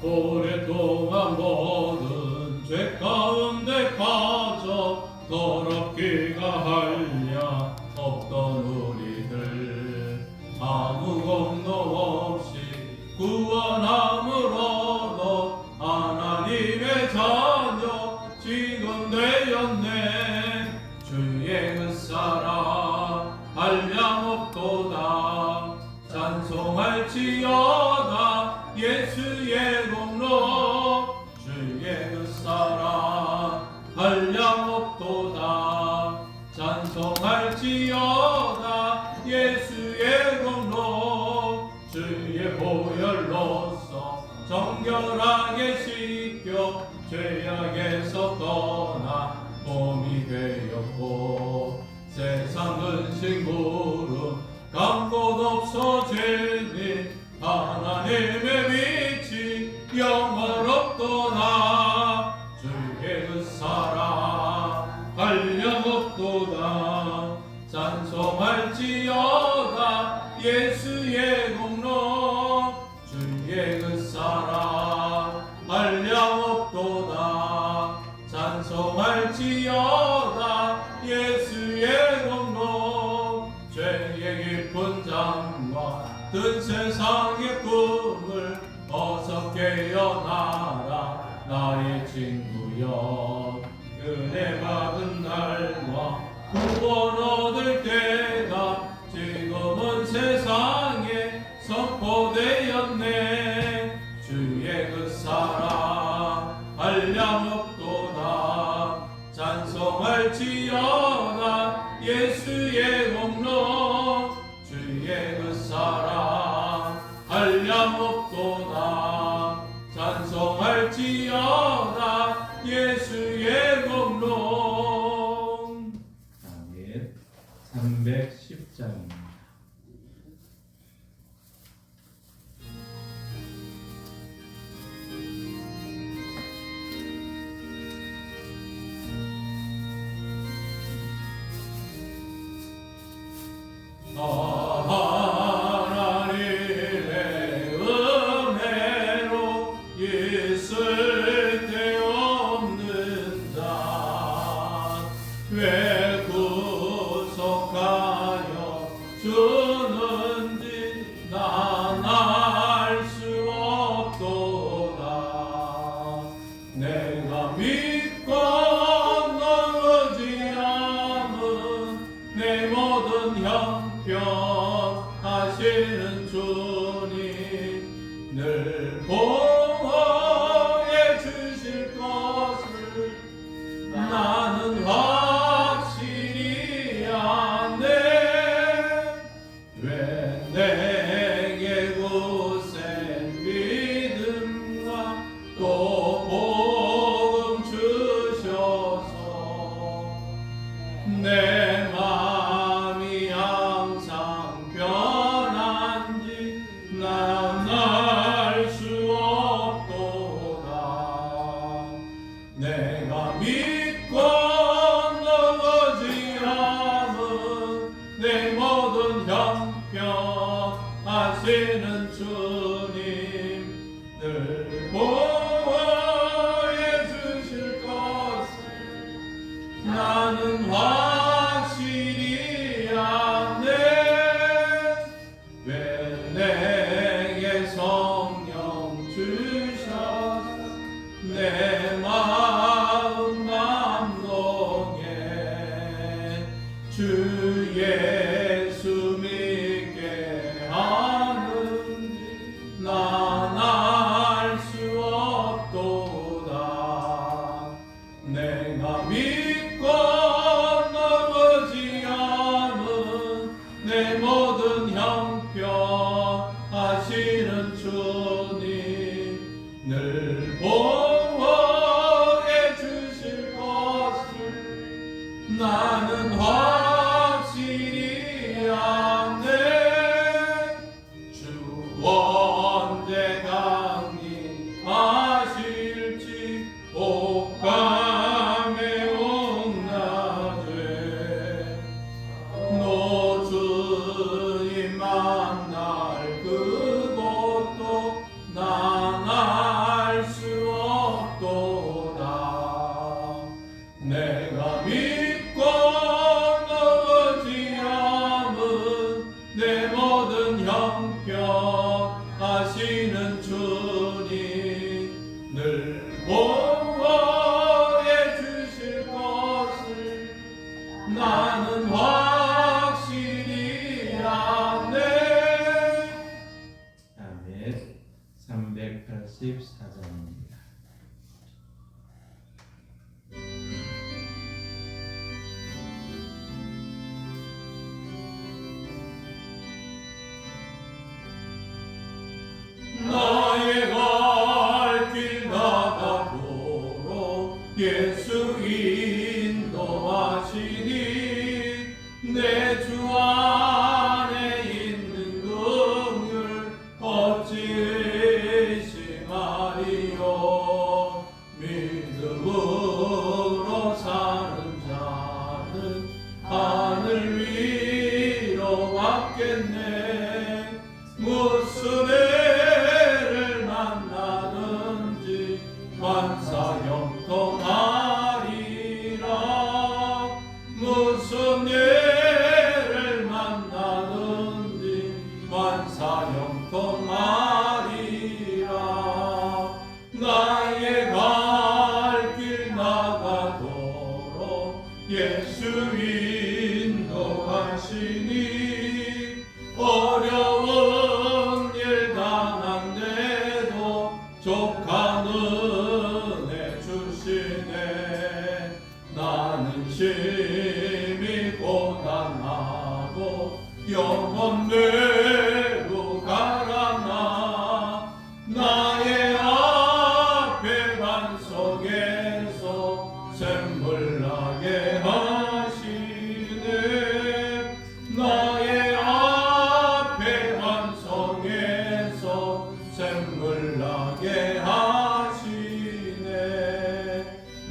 오랫동안 모든 죄 가운데 빠져 더럽기가 한량 없던 우리들 아무 공로 없이 구원함으로도 하나님의 자녀 지금 되었네. 주의 그 사랑 한량 없도다. 찬송할지어다 예수의 공로. 주의 그 사랑 한량 없도다. 찬송할지어다 예수의 공로. 주의 보혈로서 정결하게 씻겨 죄악에서 떠나 몸이 되었고 세상 근심 무릎 감곳 없어지니 하나님의 빛이 영원롭도다. 주의 그 사랑 한량없도다. 찬송할지어다 예수의 공로. 주의 그 사랑 한량없도다. 찬송할지어다 예수의 공로. 죄의 깊은 잠과 든 세상의 꿈을 어서 깨어나라 나의 친구여. 은혜 받은 날과 구원 얻을 때가 지금은 세상에 선포되었네. 주의 그 사랑 한량없도다. 찬송할지어다 예수의 공로. 주의 그 사랑 한량없도다. 찬송할지어다 예수의 공로. 아멘. 310장입니다. 하나님의 은혜로 있을 데 없는 자 왜 구속하여 주는지 난 알 수 없도다. 내가 믿고 넘어지함은 내 모든 형편하시는 주님 늘 보호해 주실 것을 나는 확실히 아네. 왜 내게 굳센 믿음과 또 복음 주셔서 내 마음이 항상 변한지 난 알 수 없도다. 내가 믿고 넘어지함은 내 모든 형편하시는 주님 늘 보호해 주실 것을 나는 확실히 아네. 왜 내게 성령 주셔서 내 마음 감동해 주 예수 믿게 하는지 난 알 수 없도다. 내가 믿고 넘어지함은 내 모든 형편하시는 주님 늘 보호해 주실 것을 나는 확실히 아네. 주 언제 강림하실지 옥감에 온낮에 노 주님 만나 형편하시는 주님 늘 보호해 주실 것을 나는 확실히 아네. 아멘. 384장입니다. 나의 갈 길 나가도록 예수 인도하시니 내 주 안에 있는 긍휼 어찌 의심하리요. 믿음으로 사는 자는 하늘 위로 왔겠네. 무슨 애를 만나든지 만사형통하리라. 무슨 애를 만나든지 만사형통하리라. 나의 갈 길 나가도록 예수 인도하시니 어려운 일 당한데도 족한 은혜 주시네. 나는 심히 고단하고 영혼 되고 가라나. 나의 앞에 반석에서 샘물 나게 하시네. 나의 앞에 반석에서 샘물 나게 하시네.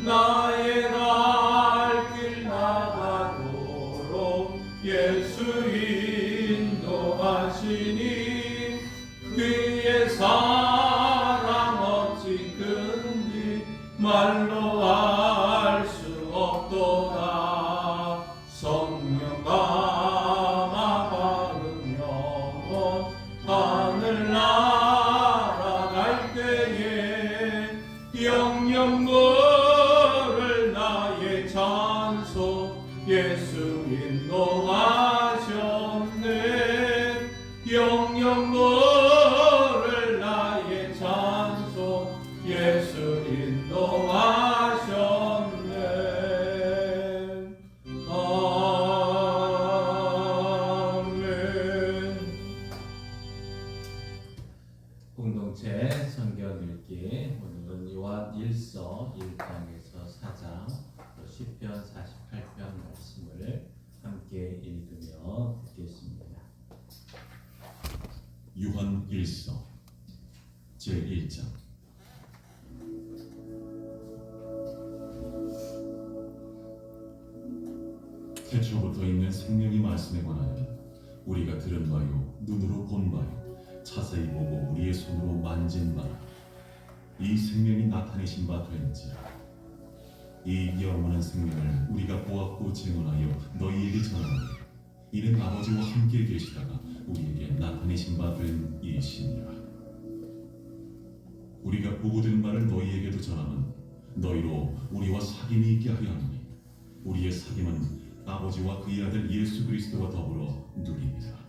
나의 갈 길 나가도록 예수 인도하시니 그의 사랑 어찌 큰지 말로 알 수 없도다. 성령 감화 받은 영혼 하늘 날아갈 때에 영영 물을 나의 찬송 예수 인도하셨네. 영영 물을 나의 찬송 예수 인도하셨네. 아멘. 공동체 성경 읽기. 오늘은 요한 1서 1장에서 4장, 또 시편 48편 말씀을 함께 읽으며 듣겠습니다. 요한 1서 제1장. 태초부터 있는 생명이 말씀에 관하여 우리가 들은 바요 눈으로 본 바요 자세히 보고 우리의 손으로 만진 바라. 이 생명이 나타내신 바 된지라. 이 영원한 생명을 우리가 보았고 증언하여 너희에게 전하노니 이는 아버지와 함께 계시다가 우리에게 나타내신 바 된 이시니라. 우리가 보고 들은 바를 너희에게도 전하면 너희로 우리와 사귐이 있게 하려 하노니 우리의 사귐은 아버지와 그의 아들 예수 그리스도와 더불어 누립니다.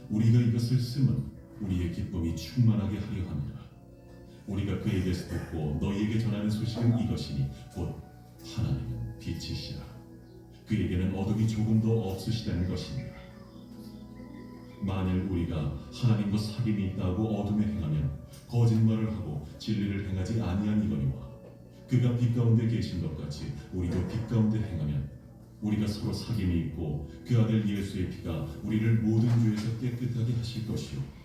우리가 이것을 쓰면 우리의 기쁨이 충만하게 하려 함이라. 우리가 그에게서 듣고 너희에게 전하는 소식은 이것이니 곧 하나님은 빛이시라. 그에게는 어둠이 조금도 없으시다는 것입니다. 만일 우리가 하나님과 사귐이 있다고 어둠에 행하면 거짓말을 하고 진리를 행하지 아니한 이거니와 그가 빛 가운데 계신 것 같이 우리도 빛 가운데 행하면 우리가 서로 사귐이 있고 그 아들 예수의 피가 우리를 모든 죄에서 깨끗하게 하실 것이요.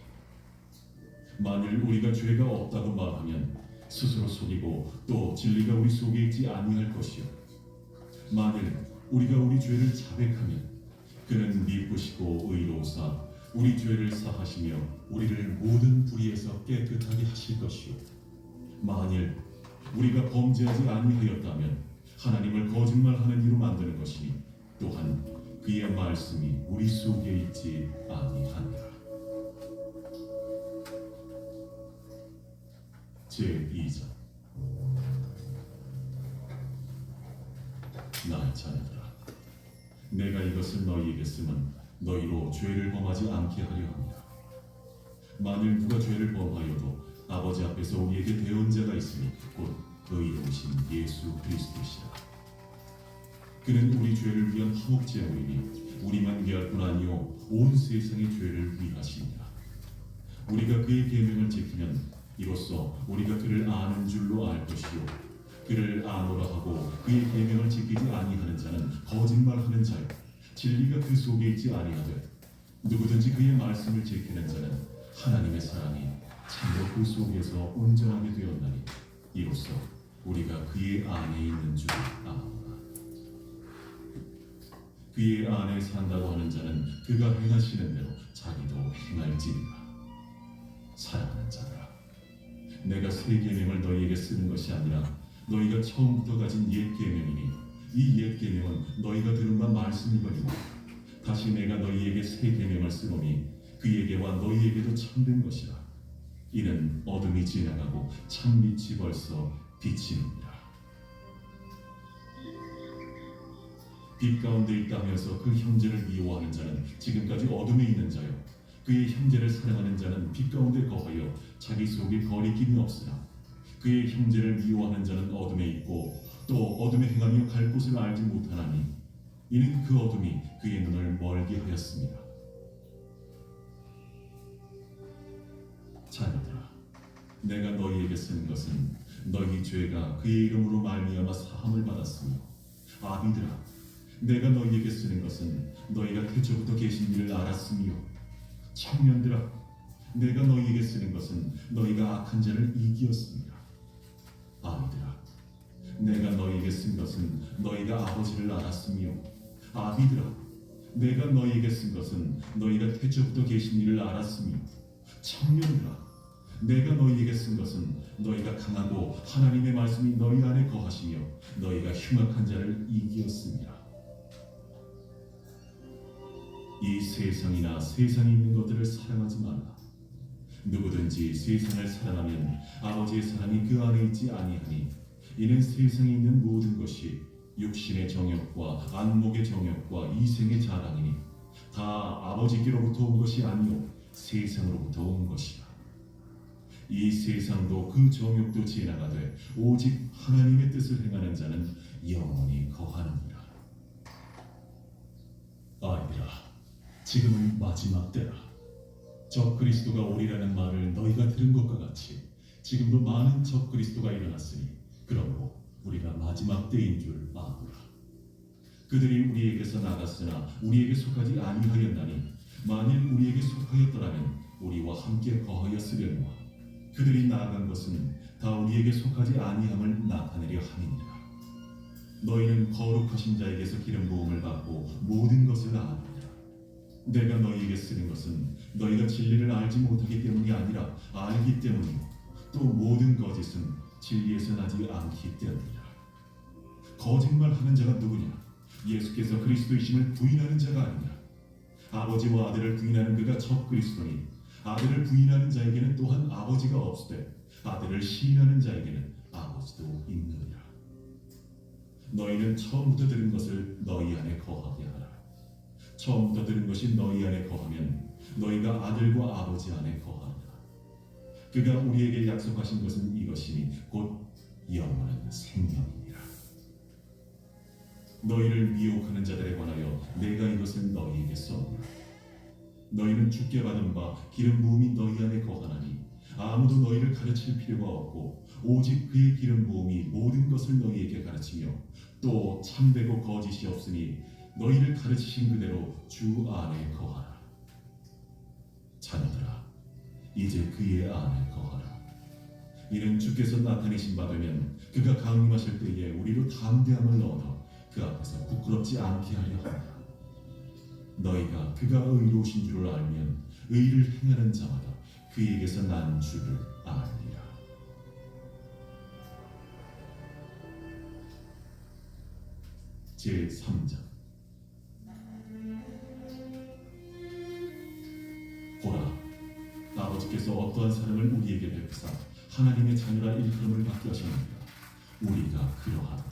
만일 우리가 죄가 없다고 말하면 스스로 속이고 또 진리가 우리 속에 있지 아니할 것이요. 만일 우리가 우리 죄를 자백하면 그는 미쁘시고 의로우사 우리 죄를 사하시며 우리를 모든 불의에서 깨끗하게 하실 것이요. 만일 우리가 범죄하지 아니하였다면 하나님을 거짓말하는 이로 만드는 것이니 또한 그의 말씀이 우리 속에 있지 아니하니라. 제2장. 나의 자녀들아, 내가 이것을 너희에게 쓰면 너희로 죄를 범하지 않게 하려 합니다. 만일 누가 죄를 범하여도 아버지 앞에서 우리에게 대언자가 있으니 곧 의로우신 예수 그리스도시라. 그는 우리 죄를 위한 화목제물이니 우리만 위할 뿐 아니요 온 세상의 죄를 위하십니다. 우리가 그의 계명을 지키면 이로써 우리가 그를 아는 줄로 알 것이요 그를 아노라 하고 그의 계명을 지키지 아니하는 자는 거짓말하는 자요 진리가 그 속에 있지 아니하되 누구든지 그의 말씀을 지키는 자는 하나님의 사랑이 참으로 그 속에서 온전하게 되었나니 이로써 우리가 그의 안에 있는 줄 아노라. 그의 안에 산다고 하는 자는 그가 행하시는 대로 자기도 행할지니라. 사랑하는 자들아, 내가 새 계명을 너희에게 쓰는 것이 아니라 너희가 처음부터 가진 옛 계명이니 이 옛 계명은 너희가 들은 바 말씀이거니와 다시 내가 너희에게 새 계명을 쓰노니 그에게와 너희에게도 참된 것이라. 이는 어둠이 지나가고 참빛이 벌써 비치느니라. 빛 가운데 있다면서 그 형제를 미워하는 자는 지금까지 어둠에 있는 자요 그의 형제를 사랑하는 자는 빛 가운데 거하여 자기 속에 거리낌이 없으나 그의 형제를 미워하는 자는 어둠에 있고 또 어둠에 행하며 갈 곳을 알지 못하나니 이는 그 어둠이 그의 눈을 멀게 하였습니다. 자녀들아, 내가 너희에게 쓰는 것은 너희 죄가 그의 이름으로 말미암아 사함을 받았으며 아비들아, 내가 너희에게 쓰는 것은 너희가 태초부터 계신 일을 알았으며 청년들아, 내가 너희에게 쓰는 것은 너희가 악한 자를 이기었습니다. 아비들아, 내가 너희에게 쓴 것은 너희가 아버지를 알았으며 아비들아, 내가 너희에게 쓴 것은 너희가 태초부터 계신 일을 알았으며 청년들아, 내가 너희에게 쓴 것은 너희가 강하고 하나님의 말씀이 너희 안에 거하시며 너희가 흉악한 자를 이기었습니다. 이 세상이나 세상에 있는 것들을 사랑하지 말라. 누구든지 세상을 사랑하면 아버지의 사랑이 그 안에 있지 아니하니 이는 세상에 있는 모든 것이 육신의 정욕과 안목의 정욕과 이생의 자랑이니 다 아버지께로부터 온 것이 아니요 세상으로부터 온 것이라. 이 세상도 그 정욕도 지나가되 오직 하나님의 뜻을 행하는 자는 영원히 거하느니라. 아이들아, 지금은 마지막 때라. 적 그리스도가 오리라는 말을 너희가 들은 것과 같이 지금도 많은 적 그리스도가 일어났으니 그러므로 우리가 마지막 때인 줄 아노라. 그들이 우리에게서 나갔으나 우리에게 속하지 아니하였나니 만일 우리에게 속하였더라면 우리와 함께 거하였으려니와 그들이 나아간 것은 다 우리에게 속하지 아니함을 나타내려 함이니라. 너희는 거룩하신 자에게서 기름 부음을 받고 모든 것을 아느니라. 내가 너희에게 쓰는 것은 너희가 진리를 알지 못하기 때문이 아니라 알기 때문이고 또 모든 거짓은 진리에서 나지 않기 때문이라. 거짓말하는 자가 누구냐? 예수께서 그리스도이심을 부인하는 자가 아니냐? 아버지와 아들을 부인하는 그가 적 그리스도니 아들을 부인하는 자에게는 또한 아버지가 없으되 아들을 시인하는 자에게는 아버지도 있느니라. 너희는 처음부터 들은 것을 너희 안에 거하게 하라. 처음부터 들은 것이 너희 안에 거하면 너희가 아들과 아버지 안에 거하리라. 그가 우리에게 약속하신 것은 이것이니 곧 영원한 생명이니라. 너희를 미혹하는 자들에 관하여 내가 이것을 너희에게 써노라. 너희는 주께 받은 바 기름 부음이 너희 안에 거하나니 아무도 너희를 가르칠 필요가 없고 오직 그의 기름 부음이 모든 것을 너희에게 가르치며 또 참되고 거짓이 없으니 너희를 가르치신 그대로 주 안에 거하라. 자녀들아, 이제 그의 안에 거하라. 이는 주께서 나타내신 바 되면 그가 강림하실 때에 우리로 담대함을 얻어 그 앞에서 부끄럽지 않게 하려 합니다. 너희가 그가 의로우신 줄을 알면 의를 행하는 자마다 그에게서 난 줄을 아느니라. 제3장. 보라, 아버지께서 어떠한 사랑을 우리에게 베푸사 하나님의 자녀라 일컬음을 받게 하셨느니라. 우리가 그러하다.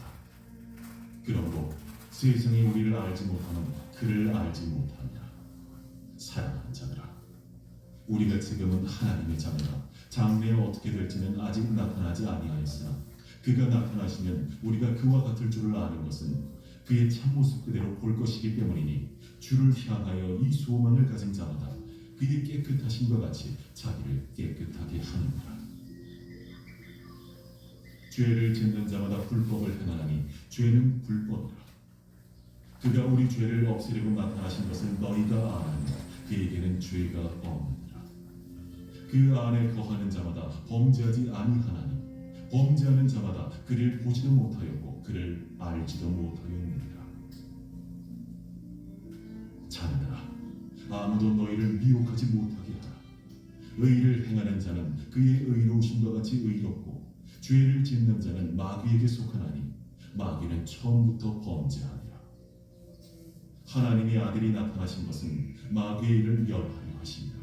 그러므로 세상이 우리를 알지 못하는 그를 알지 못하느라. 사랑하는 자들아, 우리가 지금은 하나님의 자녀라. 장래에 어떻게 될지는 아직 나타나지 아니하였으나 그가 나타나시면 우리가 그와 같을 줄을 아는 것은 그의 참모습 그대로 볼 것이기 때문이니 주를 향하여 이 소망을 가진 자마다 그의 깨끗하심과 같이 자기를 깨끗하게 하느니라. 죄를 짓는 자마다 불법을 행하나니 죄는 불법이라. 그가 우리 죄를 없애려고 나타나신 것을 너희가 아나니 그에게는 죄가 없느니라. 그 안에 거하는 자마다 범죄하지 아니하나니 범죄하는 자마다 그를 보지도 못하였고 그를 알지도 못하였느니라. 자녀들아, 아무도 너희를 미혹하지 못하게 하라. 의를 행하는 자는 그의 의로우심과 같이 의롭고 죄를 짓는 자는 마귀에게 속하나니 마귀는 처음부터 범죄하니라. 하나님의 아들이 나타나신 것은 마귀의 일을 멸하려 하심이라.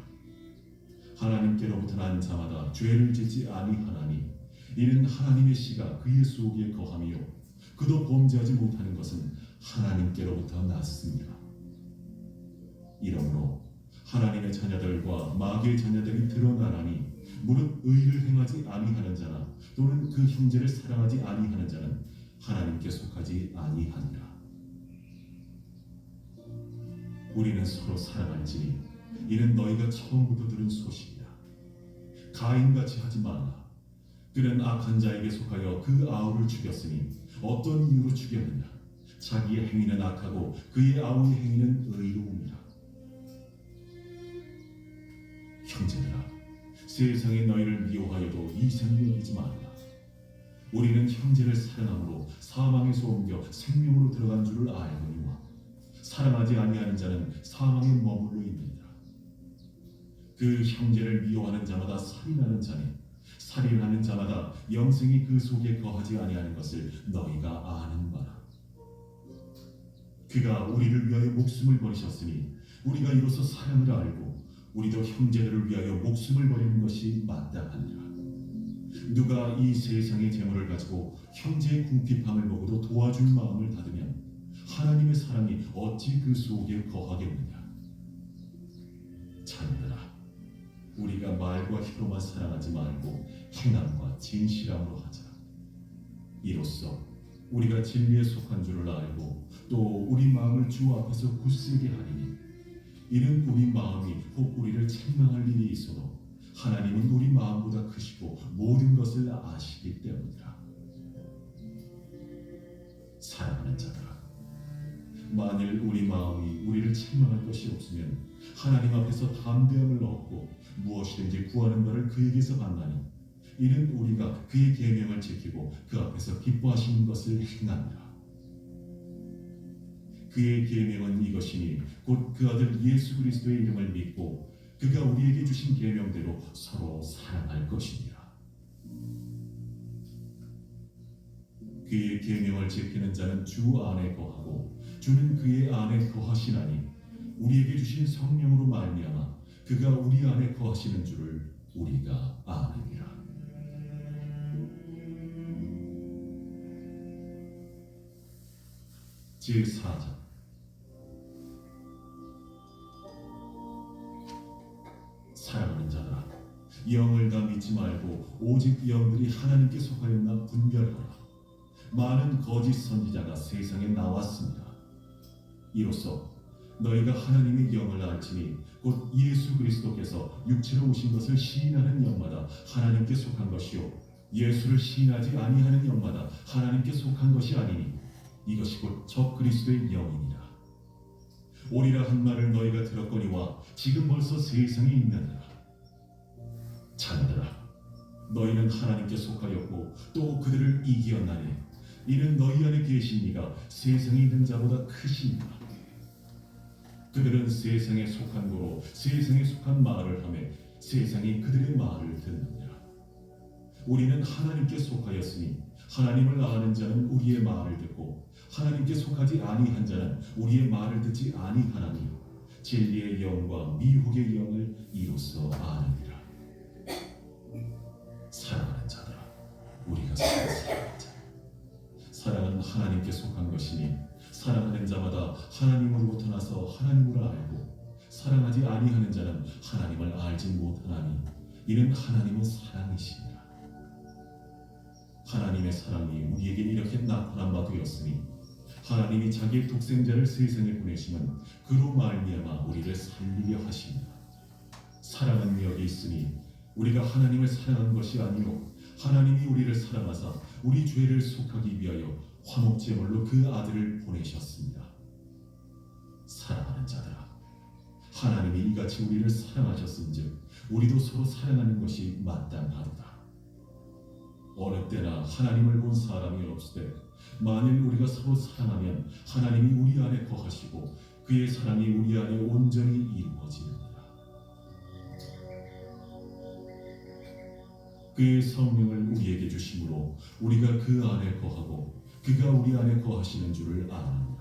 하나님께로부터 난 자마다 죄를 짓지 아니하나니 이는 하나님의 씨가 그의 속에 거함이요 그도 범죄하지 못하는 것은 하나님께로부터 났습니다. 이러므로 하나님의 자녀들과 마귀의 자녀들이 드러나나니 무릇 의를 행하지 아니하는 자나 또는 그 형제를 사랑하지 아니하는 자는 하나님께 속하지 아니하니라. 우리는 서로 사랑할지니 이는 너희가 처음부터 들은 소식이라. 가인같이 하지 말라. 그는 악한 자에게 속하여 그 아우를 죽였으니 어떤 이유로 죽였느냐? 자기의 행위는 악하고 그의 아우의 행위는 의로움이라. 형제들아, 세상이 너희를 미워하여도 이상히 여기지 말라. 우리는 형제를 사랑함으로 사망에서 옮겨 생명으로 들어간 줄을 알거니와 사랑하지 아니하는 자는 사망에 머물러 있느니라. 그 형제를 미워하는 자마다 살인하는 자니 살인하는 자마다 영생이 그 속에 거하지 아니하는 것을 너희가 아는 바라. 그가 우리를 위하여 목숨을 버리셨으니 우리가 이로써 사랑을 알고 우리도 형제들을 위하여 목숨을 버리는 것이 마땅하니라. 누가 이 세상의 재물을 가지고 형제의 궁핍함을 보고도 도와줄 마음을 닫으면 하나님의 사랑이 어찌 그 속에 거하겠느냐. 자녀들아, 우리가 말과 혀로만 사랑하지 말고 행함과 진실함으로 하자. 이로써 우리가 진리에 속한 줄을 알고 또 우리 마음을 주 앞에서 굳세게 하리니 이는 우리 마음이 혹 우리를 책망할 일이 있어도 하나님은 우리 마음보다 크시고 모든 것을 아시기 때문이라. 사랑하는 자들아, 만일 우리 마음이 우리를 책망할 것이 없으면 하나님 앞에서 담대함을 얻고 무엇이든지 구하는 바를 그에게서 만나니 이는 우리가 그의 계명을 지키고 그 앞에서 기뻐하시는 것을 행하니라. 그의 계명은 이것이니 곧 그 아들 예수 그리스도의 이름을 믿고 그가 우리에게 주신 계명대로 서로 사랑할 것이니라. 그의 계명을 지키는 자는 주 안에 거하고 주는 그의 안에 거하시나니 우리에게 주신 성령으로 말미암아 그가 우리 안에 거하시는 줄을 우리가 아느니라. 제4장. 사랑하는 자들아, 영을 다 믿지 말고 오직 영들이 하나님께 속하였나 분별하라. 많은 거짓 선지자가 세상에 나왔습니다. 이로써 너희가 하나님의 영을 알지니 곧 예수 그리스도께서 육체로 오신 것을 시인하는 영마다 하나님께 속한 것이요 예수를 시인하지 아니하는 영마다 하나님께 속한 것이 아니니 이것이 곧 적 그리스도의 영이니라. 오리라 한 말을 너희가 들었거니와 지금 벌써 세상에 있느니라. 자녀들아, 너희는 하나님께 속하였고 또 그들을 이기었나니 이는 너희 안에 계신 이가 세상에 있는 자보다 크시니라. 그들은 세상에 속한 거로 세상에 속한 말을 하며 세상이 그들의 말을 듣느니라. 우리는 하나님께 속하였으니 하나님을 아는 자는 우리의 말을 듣고 하나님께 속하지 아니한 자는 우리의 말을 듣지 아니하나니 진리의 영과 미혹의 영을 이로써 아느니라. 사랑하는 하나님을 알고 사랑하지 아니하는 자는 하나님을 알지 못하나니 이는 하나님은 사랑이시니라. 하나님의 사랑이 우리에게 이렇게 나타난 바 되었으니 하나님이 자기의 독생자를 세상에 보내심은 그로 말미암아 우리를 살리려 하심이라. 사랑은 여기 있으니 우리가 하나님을 사랑한 것이 아니요 하나님이 우리를 사랑하사 우리 죄를 속하기 위하여 화목제물로 그 아들을 보내셨습니다. 사랑하는 자들아, 하나님이 이같이 우리를 사랑하셨은즉 우리도 서로 사랑하는 것이 마땅하도다. 어느 때나 하나님을 본 사람이 없으되 만일 우리가 서로 사랑하면 하나님이 우리 안에 거하시고 그의 사랑이 우리 안에 온전히 이루어지느니라. 그의 성령을 우리에게 주심으로 우리가 그 안에 거하고 그가 우리 안에 거하시는 줄을 아느니라.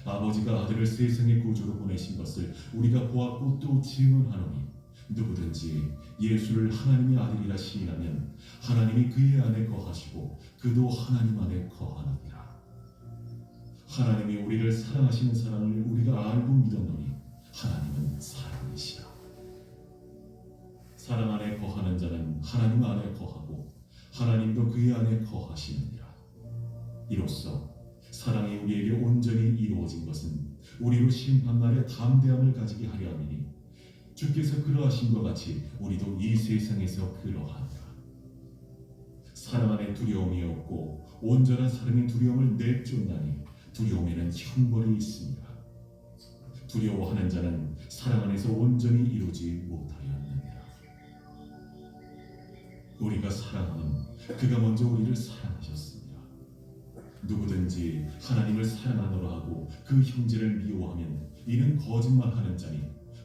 아버지가 아들을 세상의 구주로 보내신 것을 우리가 보았고 또 증언하노니 누구든지 예수를 하나님의 아들이라 시인하면 하나님이 그의 안에 거하시고 그도 하나님 안에 거하느니라. 하나님이 우리를 사랑하시는 사랑을 우리가 알고 믿었노니 하나님은 사랑이시라. 사랑 안에 거하는 자는 하나님 안에 거하고 하나님도 그의 안에 거하시느니라. 이로써 사랑이 우리에게 온전히 이루어진 것은 우리로 심판날에 담대함을 가지게 하려 함이니 주께서 그러하신 것 같이 우리도 이 세상에서 그러하니라. 사랑 안에 두려움이 없고 온전한 사랑의 두려움을 내쫓나니 두려움에는 형벌이 있습니다. 두려워하는 자는 사랑 안에서 온전히 이루지 못하였느니라. 우리가 사랑하면 그가 먼저 우리를 사랑하셨습니다. 누구든지 하나님을 사랑하노라 하고 그 형제를 미워하면 이는 거짓말하는 자니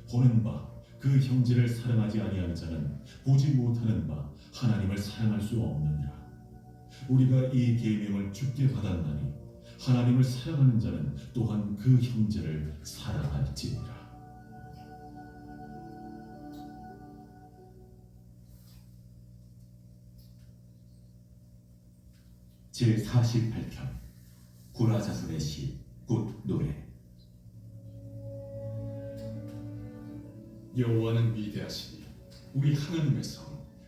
보는 바 그 형제를 사랑하지 아니하는 자는 보지 못하는 바 하나님을 사랑할 수 없느니라. 우리가 이 계명을 주께 받았나니 하나님을 사랑하는 자는 또한 그 형제를 사랑할지니라. 제48편 고라자손의 시 곧 노래. 여호와는 위대하시니 우리 하나님의 성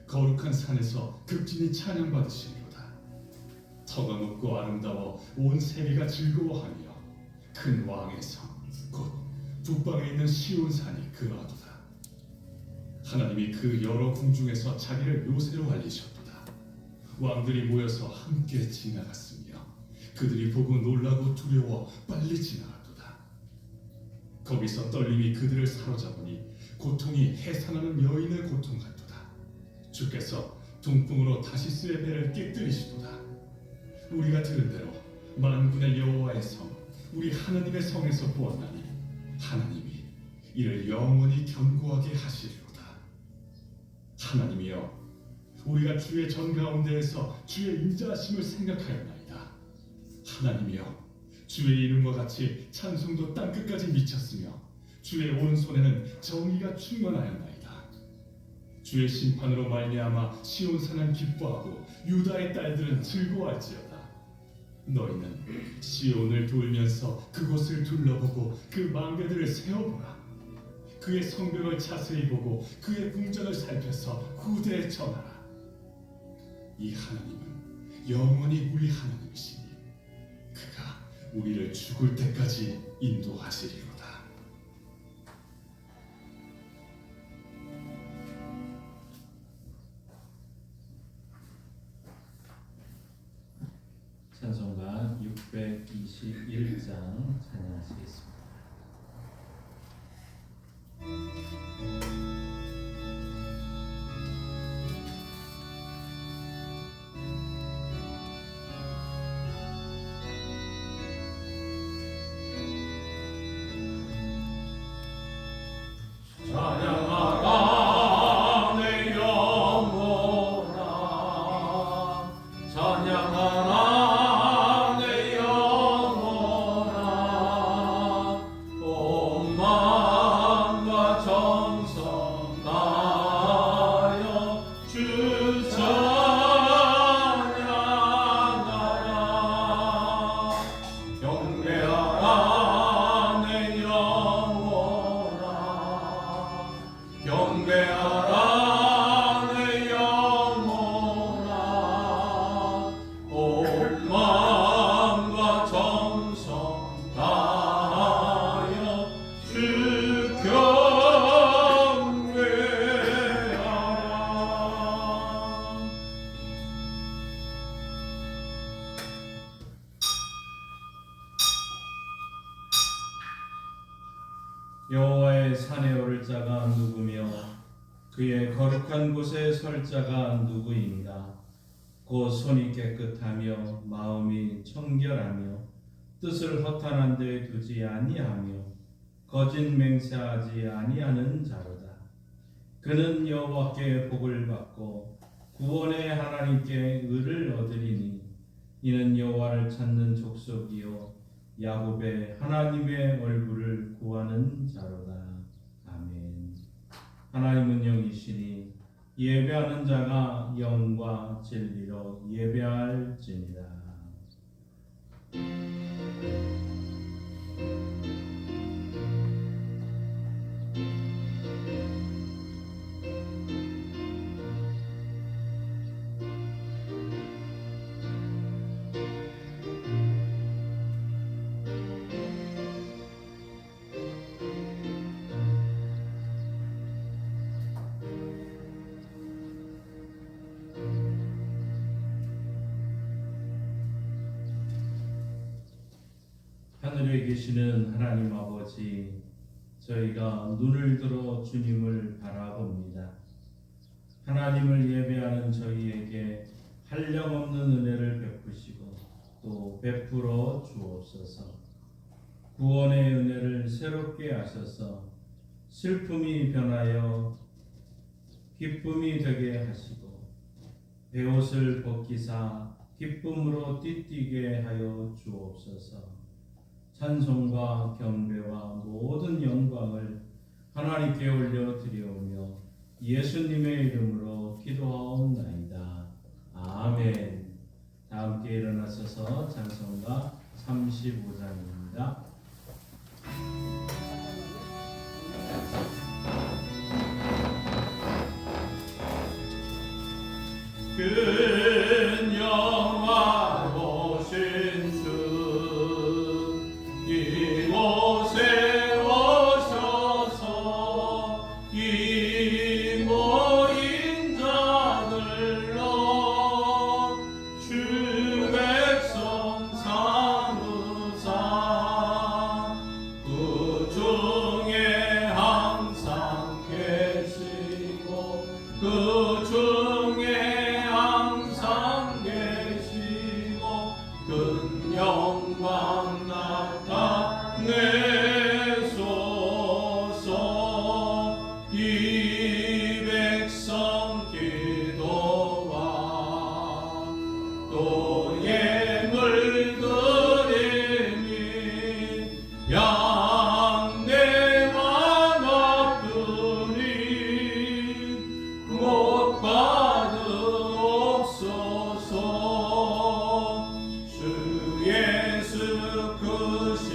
거룩한 산에서 극진히 찬양받으시리로다. 터가 높고 아름다워 온 세계가 즐거워하며 큰 왕의 성 곧 북방에 있는 시온산이 그러하도다. 하나님이 그 여러 궁중에서 자기를 요새로 알리셨도다. 왕들이 모여서 함께 지나갔으며 그들이 보고 놀라고 두려워 빨리 지나갔도다. 거기서 떨림이 그들을 사로잡으니 고통이 해산하는 여인의 고통 같도다. 주께서 동풍으로 다시스의 배를 깨뜨리시도다. 우리가 들은 대로 만군의 여호와의 성 우리 하나님의 성에서 보았나니 하나님이 이를 영원히 견고하게 하시리로다. 하나님이여, 우리가 주의 전 가운데에서 주의 인자하심을 생각하였나이다. 하나님이여, 주의 이름과 같이 찬송도 땅끝까지 미쳤으며 주의 오른손에는 정의가 충만하였나이다. 주의 심판으로 말미암아 시온산은 기뻐하고 유다의 딸들은 즐거워할지어다. 너희는 시온을 돌면서 그곳을 둘러보고 그 망대들을 세어보라. 그의 성벽을 자세히 보고 그의 궁전을 살펴서 후대에 전하라. 이 하나님은 영원히 우리 하나님이시니 그가 우리를 죽을 때까지 인도하시리로다. 찬송가 621장 찬양하시겠습니다. 찬양하라 내 영혼아, 찬양하라 내 영혼아, 경배하라 내 영혼아 온 마음과 정성 다하여 주 경배하라. 여호와의 산에 오를 자가 누구며 그의 거룩한 곳에 설 자가 누구인가? 곧 손이 깨끗하며 마음이 청결하며 뜻을 허탄한 데 두지 아니하며 거짓 맹세하지 아니하는 자로다. 그는 여호와께 복을 받고 구원의 하나님께 의를 얻으리니 이는 여호와를 찾는 족속이요 야곱의 하나님의 얼굴을 구하는 자로다. 아멘. 하나님은 영이시니 예배하는 자가 영과 진리로 예배할지니라. 하늘에 계시는 하나님 아버지, 저희가 눈을 들어 주님을 바라봅니다. 하나님을 예배하는 저희에게 한량없는 은혜를 베푸시고 또 베풀어 주옵소서. 구원의 은혜를 새롭게 하셔서 슬픔이 변하여 기쁨이 되게 하시고 베옷을 벗기사 기쁨으로 띠띠게 하여 주옵소서. 찬송과 경배와 모든 영광을 하나님께 올려드리오며 예수님의 이름으로 기도하옵나이다. 아멘. 다 함께 일어나셔서 찬송가 35장입니다. 큰 영화로신 주 이곳에 오셔서 이 모인 자들로 주 백성 삼으사 그 중에 항상 계시고 그 중에 항상 계시고 큰 영광 나타내소서. 이 백성 기도와 또 예물 드리니 양내와 납들이 못 받으옵소서. 주 예수 크신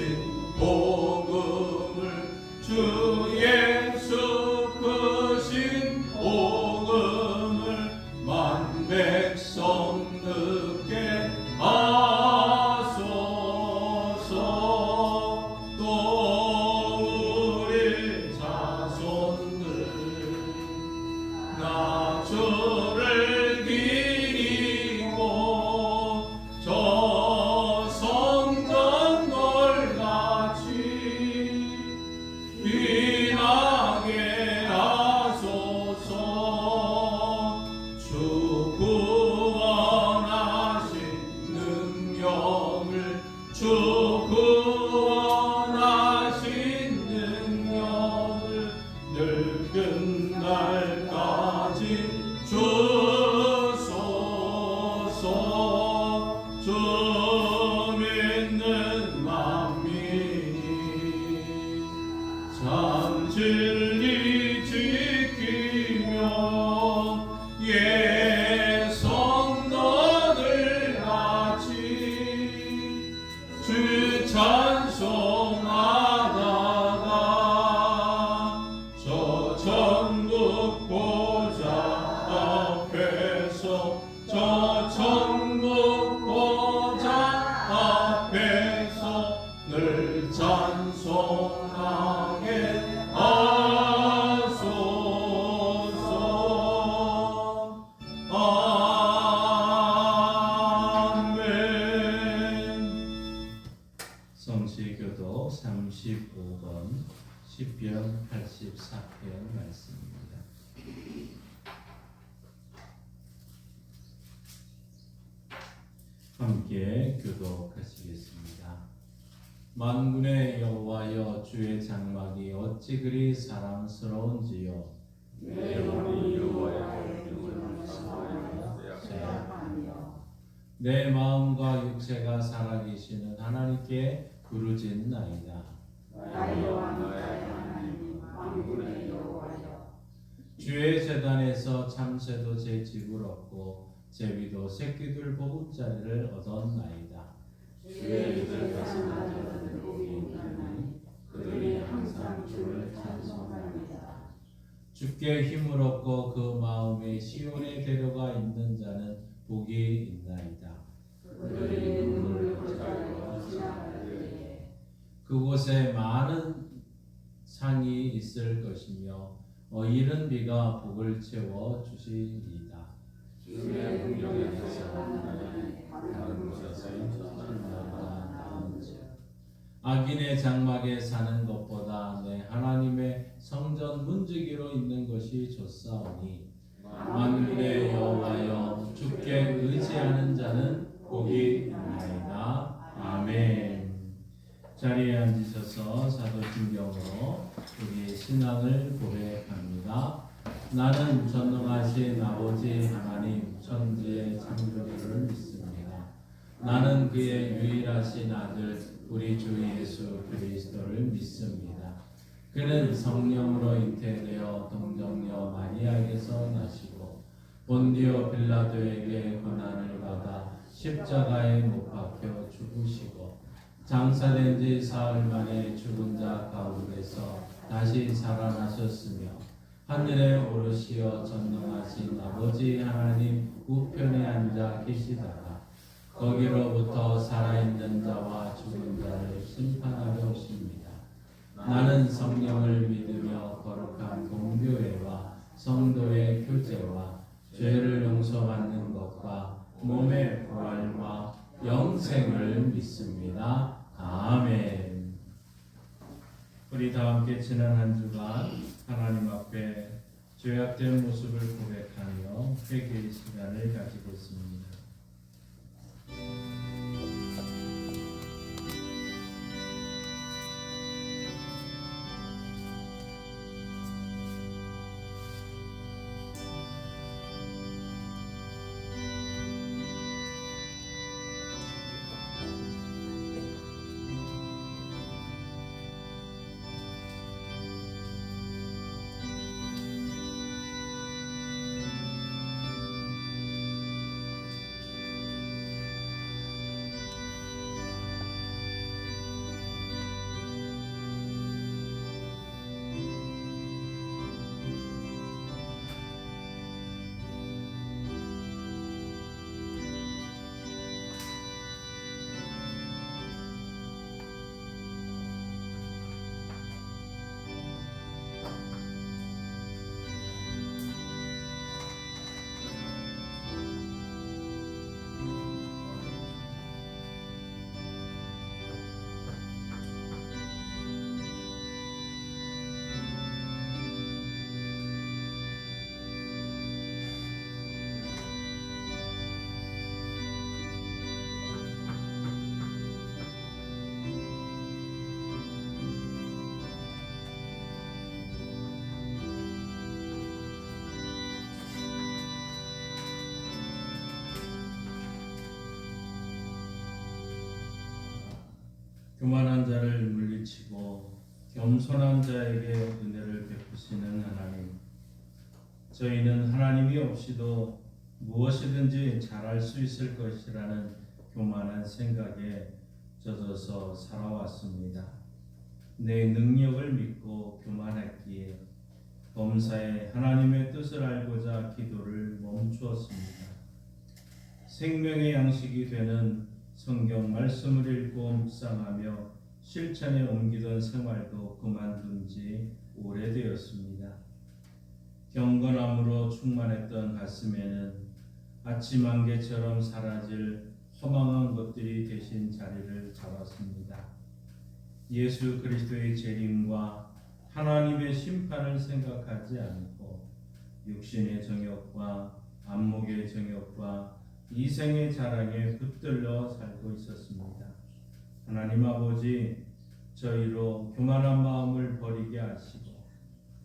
복음을 주 예수 크신 복음을 만 백성 듣게 하소서. 또 우리 자손들 나 주를 기리고 저 성전 돌같이 빛나게 하소서. 주 구원하신 능력을 주 구원하신 능력을 늙은 날까지 주소서. 주 믿는 만민이 참 진리 지키며 예 성도들 같이 주 찬송하다가 저 천국 함께 교독하시겠습니다. 만군의 여호와여, 주의 장막이 어찌 그리 사랑스러운지요. 내 영혼이 여호와의 기쁨을 사모하여 쇠약하며 내 마음과 육체가 살아계시는 하나님께 부르짖나이다. 나의 여호와 나의 하나님 만군의 여호와여, 주의 제단에서 참새도 제 집을 얻고 제비도 새끼들 보금자리를 얻었나이다. 주의 이들에서 나는 복이 있나니 그들이 항상 주를 찬송합니다. 주께 힘을 얻고 그 마음에 시온에 데려가 있는 자는 복이 있나이다. 그들이 눈물을 걷자고 지나갈 때에 그곳에 많은 상이 있을 것이며 이른 비가 복을 채워 주시리이다. 주의 능력에서 나는 다른 곳에서 천나보다 나은즉 악인의 장막에 사는 것보다 내 하나님의 성전 문지기로 있는 것이 좋사오니 만군의 여호와여, 주께 의지하는 자는 복이 있나이다. 아멘. 자리에 앉으셔서 사도신경으로 우리 신앙을 고백합니다. 나는 전능하신 아버지 하나님 천지의 창조주를 믿습니다. 나는 그의 유일하신 아들 우리 주 예수 그리스도를 믿습니다. 그는 성령으로 잉태되어 동정녀 마리아에게서 나시고 본디오 빌라도에게 고난을 받아 십자가에 못 박혀 죽으시고 장사된 지 사흘 만에 죽은 자 가운데서 다시 살아나셨으며 하늘에 오르시어 전능하신 아버지 하나님 우편에 앉아 계시다가 거기로부터 살아있는 자와 죽은 자를 심판하려 오십니다. 나는 성령을 믿으며 거룩한 공교회와 성도의 교제와 죄를 용서받는 것과 몸의 부활과 영생을 믿습니다. 아멘. 우리 다 함께 지난 한 주간 하나님 앞에 죄악된 모습을 고백하며 회개의 시간을 가지겠습니다. 교만한 자를 물리치고 겸손한 자에게 은혜를 베푸시는 하나님, 저희는 하나님이 없이도 무엇이든지 잘할 수 있을 것이라는 교만한 생각에 젖어서 살아왔습니다. 내 능력을 믿고 교만했기에 범사에 하나님의 뜻을 알고자 기도를 멈추었습니다. 생명의 양식이 되는 성경 말씀을 읽고 묵상하며 실천에 옮기던 생활도 그만둔 지 오래되었습니다. 경건함으로 충만했던 가슴에는 아침 안개처럼 사라질 허망한 것들이 대신 자리를 잡았습니다. 예수 그리스도의 재림과 하나님의 심판을 생각하지 않고 육신의 정욕과 안목의 정욕과 이생의 자랑에 붙들려 살고 있었습니다. 하나님 아버지, 저희로 교만한 마음을 버리게 하시고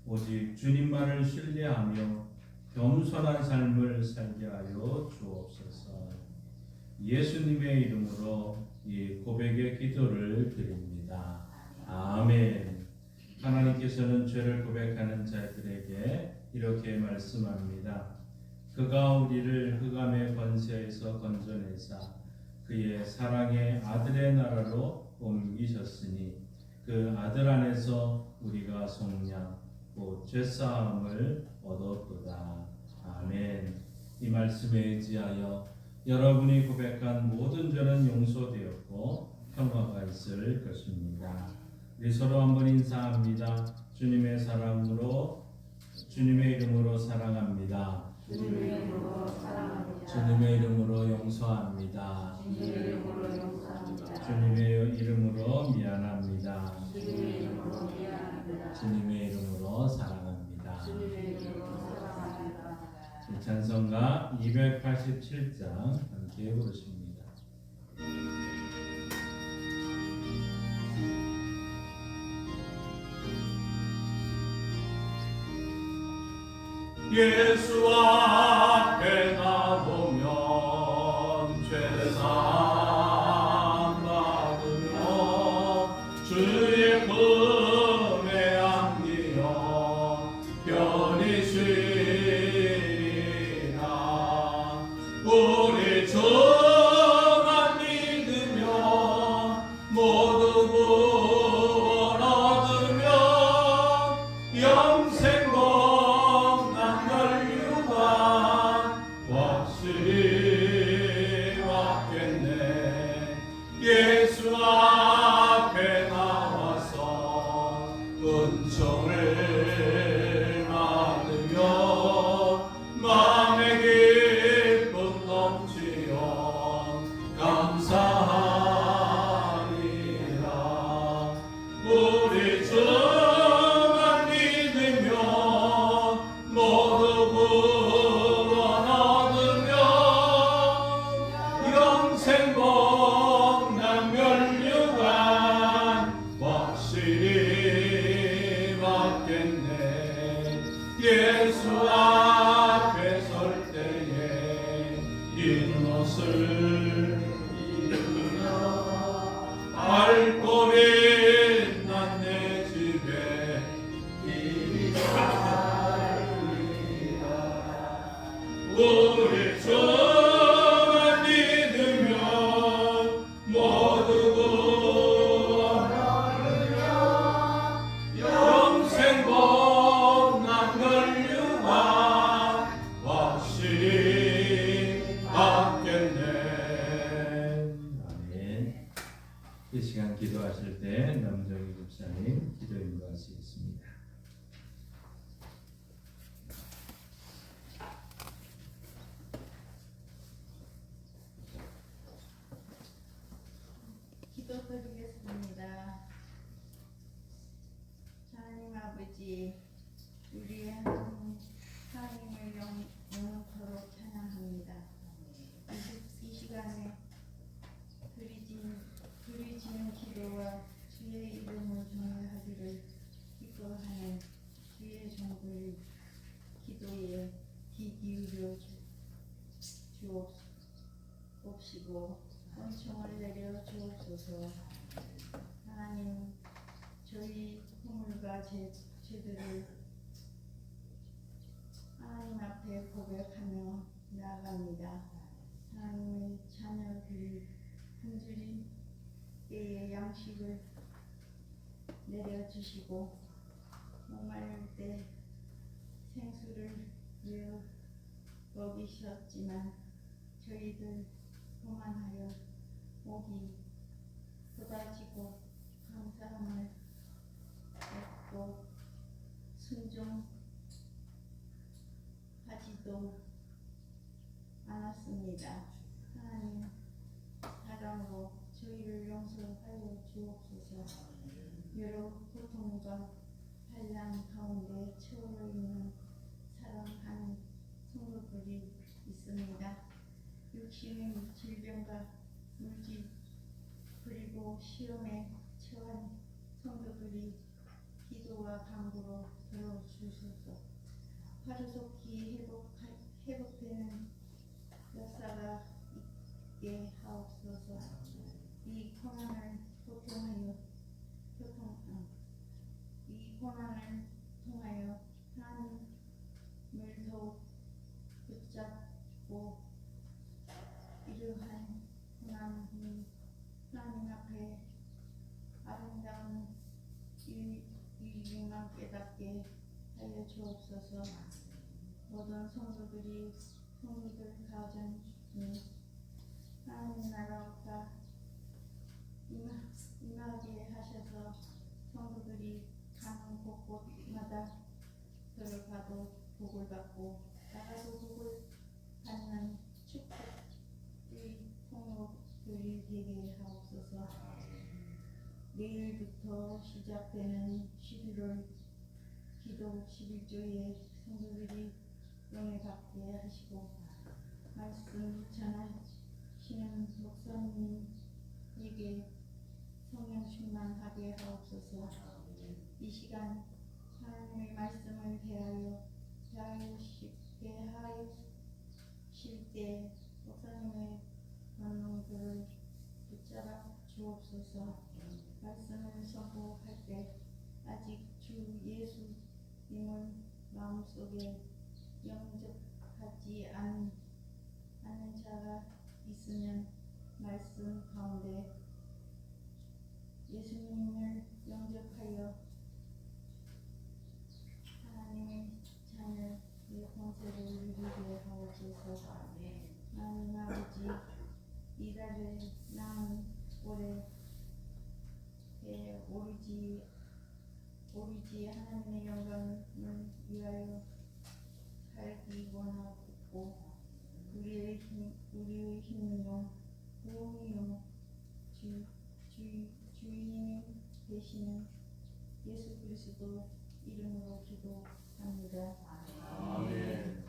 오직 주님만을 신뢰하며 겸손한 삶을 살게 하여 주옵소서. 예수님의 이름으로 이 고백의 기도를 드립니다. 아멘. 하나님께서는 죄를 고백하는 자들에게 이렇게 말씀합니다. 그가 우리를 흑암의 권세에서 건져내사 그의 사랑의 아들의 나라로 옮기셨으니 그 아들 안에서 우리가 속량 곧 죄사함을 얻었도다. 아멘. 이 말씀에 의지하여 여러분이 고백한 모든 죄는 용서되었고 평화가 있을 것입니다. 우리 서로 한번 인사합니다. 주님의 사랑으로 주님의 이름으로 사랑합니다. 주님의 이름으로 사랑합니다. 주님의 이름으로 용서합니다. 주님의 이름으로 용서합니다. 주님의 이름으로 미안합니다. 주님의 이름으로 미안합니다. 주님의 이름으로 사랑합니다. 주님의 이름으로 사랑합니다. 찬송가 287장 함께 부르십니다. 예수 앞에 나보면 죄사함 받으며 주의 품에 안기어 편히 쉬리라. 우리 주만 믿으며 모두 구원 얻으며 영생 복난 멸류관 확실히 받겠네. 예수 앞에 나와서 은총을 받으며 마음의 기쁨 넘치어 감사하리라. 우리 주만 믿으며 모두 구원 얻으며 영생 복난 멸류관 확실히 받겠네. 예수 앞에 설 때에 흰 옷을 입으며 밝고 빛난 내 집에 길이 다르리라. 우리 주만 믿으며 모두 구원 얻으며 영생 복난 멸류관 확실히 받겠네. 아멘. 이 시간 기도하실 때 남정희 집사님 기도 인도하시겠습니다. 기도드리겠습니다. 하나님 아버지, 우리의 하나님을 영원토록 찬양합니다. 이 시간에 드리지는 기도와 주의 이름을 전하기를 기뻐하는 주의 종들 기도에 귀 기울여 주옵시고 은총을 내려 주옵소서. 하나님, 저희 허물과 죄들을 하나님 앞에 고백하며 나아갑니다. 하나님의 자녀들이 굶주린 때에 양식을 내려주시고 목마를 때 생수를 먹이셨지만 저희들 교만하여 목이 쏟아지고 감사함을 얻고 순종하지도 않았습니다. 하나님, 사랑으로 저희를 용서하여 주옵소서. 여러 고통과 환난 가운데 처해 있는 사랑하는 성도들이 있습니다. 육신의 질병과 물질 그리고 시험에 처한 성도들이 기도와 간구로 들어주소서. 하루속히 회복되는 역사가 있게 하옵소서. 이 고난을 통하여 하나님을 더욱 붙잡고 이러한 고난이 하나님 앞에 아름다운 일만 깨닫게 하여 주옵소서. 모든 성도들 가정에 하나님 나라가 임하게 하셔서 성도들이 가는 곳곳마다 들어가도 복을 받고 나가도 복을 받는 축복의 통로들이 되게 하옵소서. 내일부터 시작되는 11월 기도 11조에 성도들이 은혜 받게 하시고 말씀 전하시는 목사님에게 성령 충만하게 하옵소서. 이 시간 하나님의 말씀을 대하실 때 목사님의 권능들을 붙잡아 주옵소서. 말씀을 선포할 때 아직 주 예수님을 마음속에 영접하지 않는 자가 있으면 말씀 가운데 예수님을 영접하여 하나님의 자녀의 권세를 누리게 하옵소서. 하나님 아버지, 이달을 남은 올해에 오로지 하나님의 영광을 위하여 살기 원하고 우리의 힘이요 구원이요 주인이 되시는 예수 그리스도 이름으로 기도합니다. 아멘.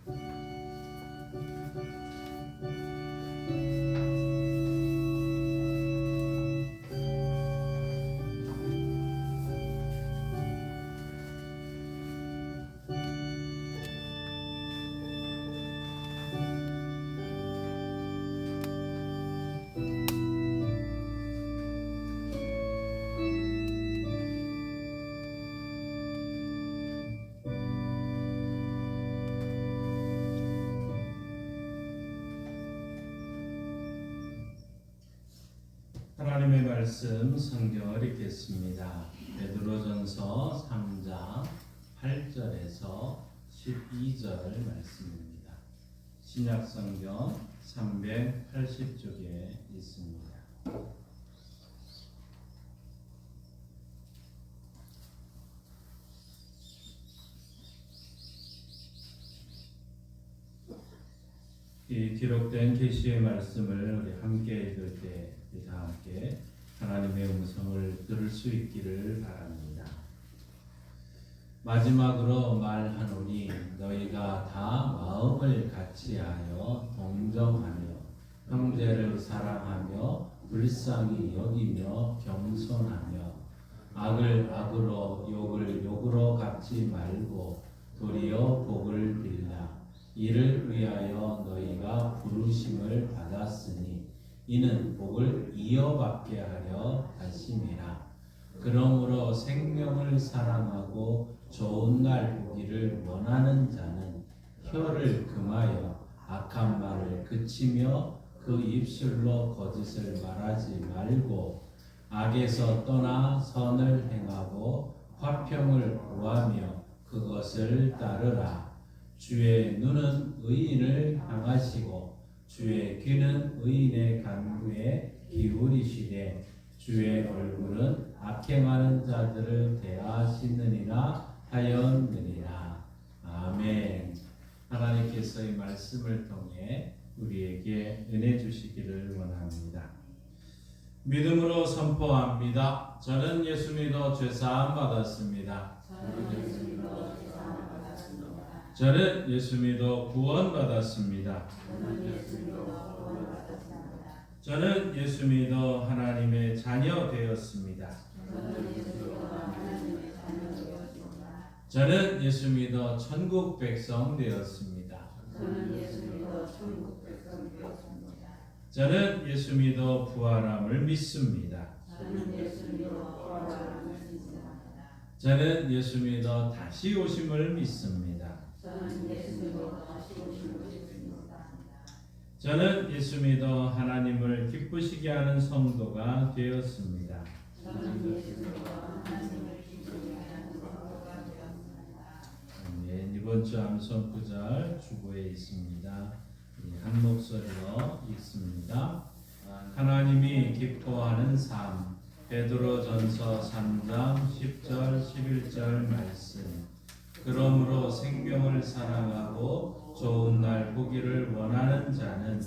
하나님의 말씀 성경을 읽겠습니다. 베드로전서 3장 8절에서 12절 말씀입니다. 신약 성경 380쪽에 있습니다. 이 기록된 계시의 말씀을 우리 함께 읽을 때 다 함께 하나님의 음성을 들을 수 있기를 바랍니다. 마지막으로 말하노니 너희가 다 마음을 같이하여 동정하며 형제를 사랑하며 불쌍히 여기며 겸손하며 악을 악으로 욕을 욕으로 갚지 말고 도리어 복을 빌라. 이를 위하여 너희가 부르심을 받았으니 이는 복을 이어받게 하려 하심이라. 그러므로 생명을 사랑하고 좋은 날 보기를 원하는 자는 혀를 금하여 악한 말을 그치며 그 입술로 거짓을 말하지 말고 악에서 떠나 선을 행하고 화평을 구하며 그것을 따르라. 주의 눈은 의인을 향하시고 주의 귀는 의인의 간구에 기울이시되 주의 얼굴은 악행하는 자들을 대하시느니라 하였느니라. 아멘. 하나님께서 이 말씀을 통해 우리에게 은혜 주시기를 원합니다. 믿음으로 선포합니다. 저는 예수 믿어 죄사함 받았습니다. 저는 예수 믿어 구원받았습니다. 저는 예수 믿어 하나님의 자녀 되었습니다. 저는 예수 믿어 천국 백성 되었습니다. 저는 예수 믿어 부활함을 믿습니다. 저는 예수 믿어 다시 오심을 믿습니다. 저는 예수 믿어 하나님을 기쁘시게 하는 성도가 되었습니다. 아멘. 이번 주 암송 구절 주보에 있습니다. 한 목소리로 읽습니다. 하나님이 기뻐하는 삶. 베드로전서 3장 10절 11절 말씀. 그러므로 생명을 사랑하고 좋은 날 보기를 원하는 자는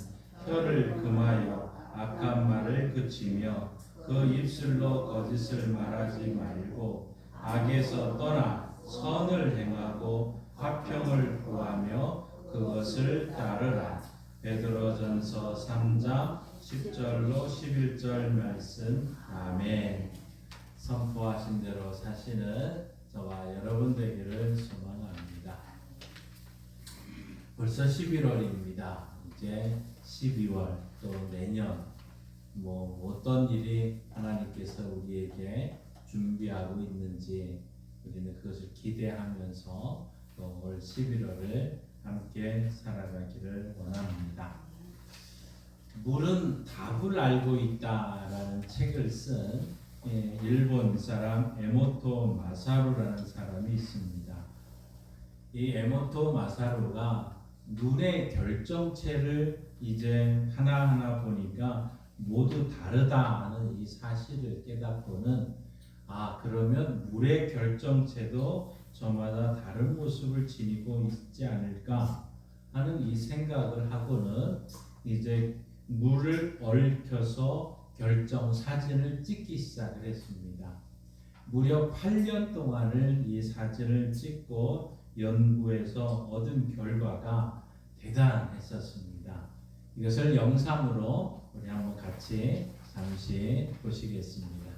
혀를 금하여 악한 말을 그치며 그 입술로 거짓을 말하지 말고 악에서 떠나 선을 행하고 화평을 구하며 그것을 따르라. 베드로전서 3장 10절로 11절 말씀. 아멘. 선포하신 대로 사시는 저와 여러분 되기를 소망합니다. 벌써 11월입니다. 이제 12월 또 내년 어떤 일이 하나님께서 우리에게 준비하고 있는지 우리는 그것을 기대하면서 또 올 11월을 함께 살아가기를 원합니다. 물은 답을 알고 있다라는 책을 쓴 일본 사람 에모토 마사루라는 사람이 있습니다. 이 에모토 마사루가 눈의 결정체를 이제 하나하나 보니까 모두 다르다는 이 사실을 깨닫고는 그러면 물의 결정체도 저마다 다른 모습을 지니고 있지 않을까 하는 이 생각을 하고는 이제 물을 얽혀서 결정 사진을 찍기 시작을 했습니다. 무려 8년 동안을 이 사진을 찍고 연구해서 얻은 결과가 대단했었습니다. 이것을 영상으로 우리 한번 같이 잠시 보시겠습니다.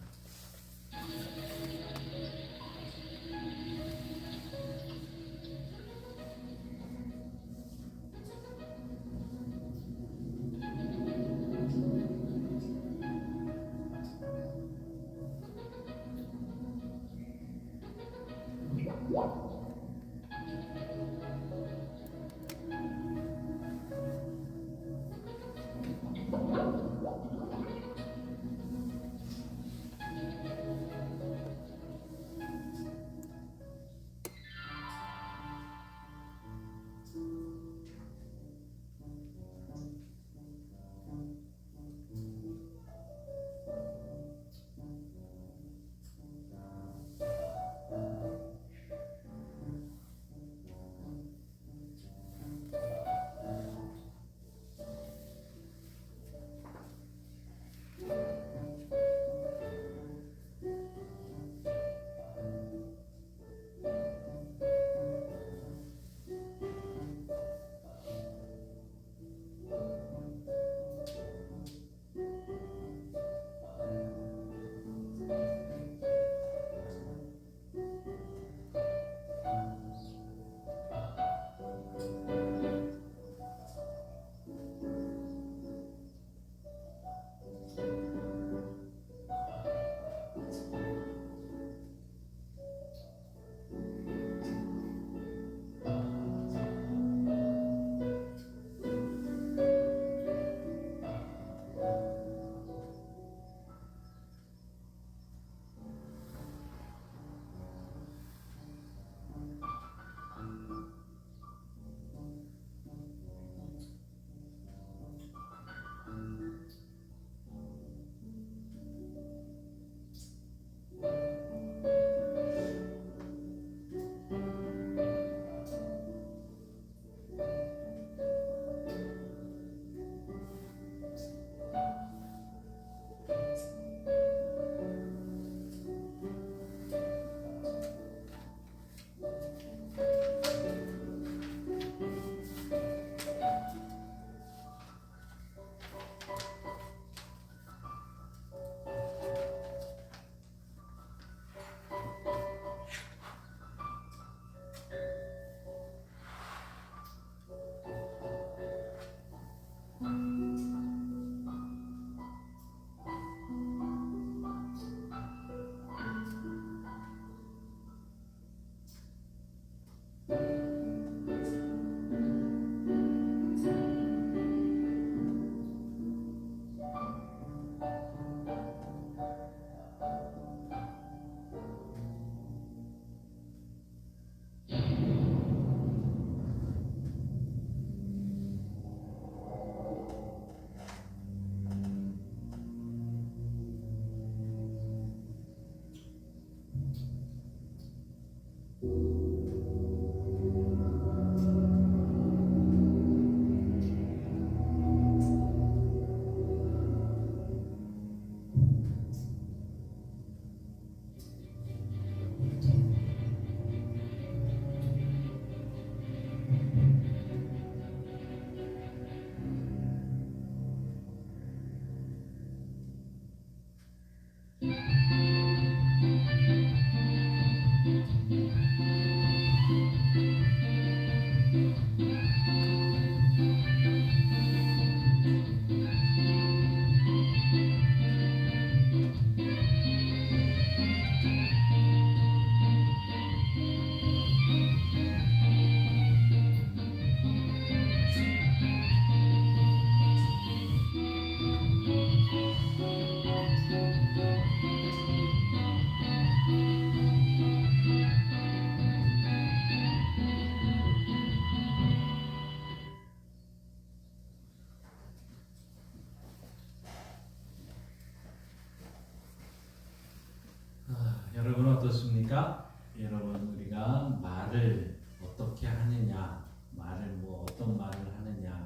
그러니까 여러분 우리가 말을 어떻게 하느냐, 말을 뭐 어떤 말을 하느냐,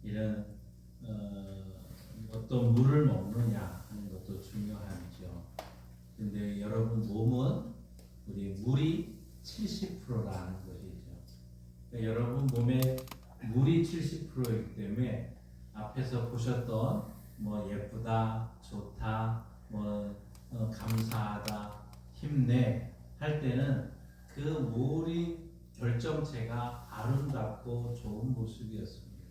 이런 어떤 물을 먹느냐 하는 것도 중요하죠. 근데 여러분 몸은 우리 물이 70%라는 것이죠. 그러니까 여러분 몸에 물이 70%이기 때문에 앞에서 보셨던 뭐 예쁘다, 좋다, 뭐 감사하다, 힘내 할 때는 그 물이 결정체가 아름답고 좋은 모습이었습니다.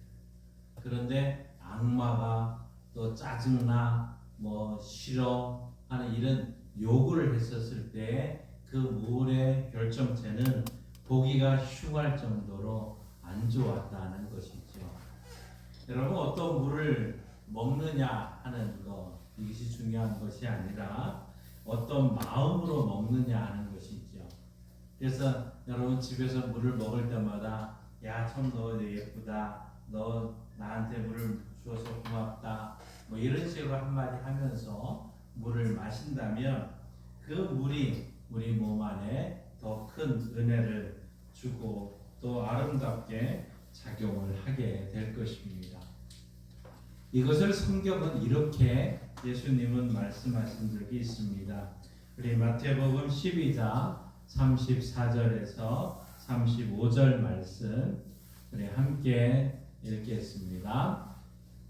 그런데 악마가 또 짜증나, 뭐 싫어 하는 이런 요구를 했었을 때 그 물의 결정체는 보기가 흉할 정도로 안 좋았다는 것이죠. 여러분 어떤 물을 먹느냐 하는 것, 이것이 중요한 것이 아니라 어떤 마음으로 먹느냐 하는 것이죠. 그래서 여러분 집에서 물을 먹을 때마다 야 참 너 예쁘다, 너 나한테 물을 주어서 고맙다, 뭐 이런 식으로 한마디 하면서 물을 마신다면 그 물이 우리 몸 안에 더 큰 은혜를 주고 또 아름답게 작용을 하게 될 것입니다. 이것을 성경은 이렇게 예수님은 말씀하신 적이 있습니다. 우리 마태복음 12장 34절에서 35절 말씀 우리 함께 읽겠습니다.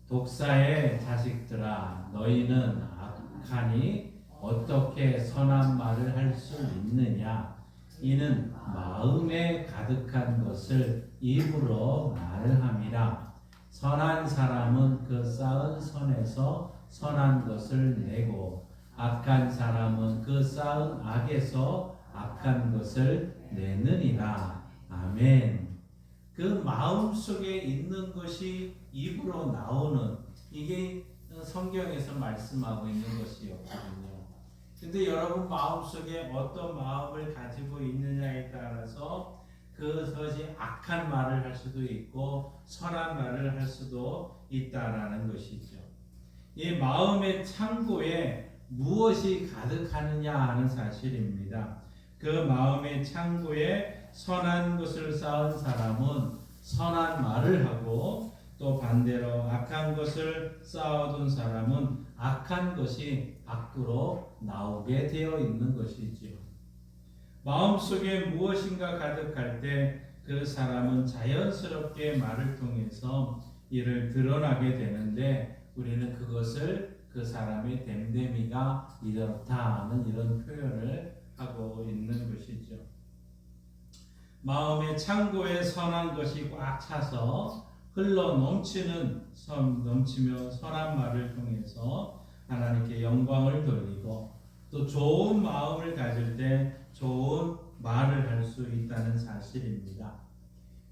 독사의 자식들아 너희는 악하니 어떻게 선한 말을 할 수 있느냐 이는 마음에 가득한 것을 입으로 말함이라. 선한 사람은 그 쌓은 선에서 선한 것을 내고 악한 사람은 그 쌓은 악에서 악한 것을 내느니라. 아멘. 그 마음 속에 있는 것이 입으로 나오는, 이게 성경에서 말씀하고 있는 것이었거든요. 근데 여러분 마음 속에 어떤 마음을 가지고 있느냐에 따라서 그것이 악한 말을 할 수도 있고 선한 말을 할 수도 있다라는 것이죠. 이 마음의 창고에 무엇이 가득하느냐 하는 사실입니다. 그 마음의 창고에 선한 것을 쌓은 사람은 선한 말을 하고 또 반대로 악한 것을 쌓아둔 사람은 악한 것이 밖으로 나오게 되어 있는 것이지요. 마음속에 무엇인가 가득할 때 그 사람은 자연스럽게 말을 통해서 이를 드러나게 되는데 우리는 그것을 그 사람의 됨됨이가 이렇다 하는 이런 표현을 하고 있는 것이죠. 마음의 창고에 선한 것이 꽉 차서 흘러 넘치며 선한 말을 통해서 하나님께 영광을 돌리고 또 좋은 마음을 가질 때 좋은 말을 할 수 있다는 사실입니다.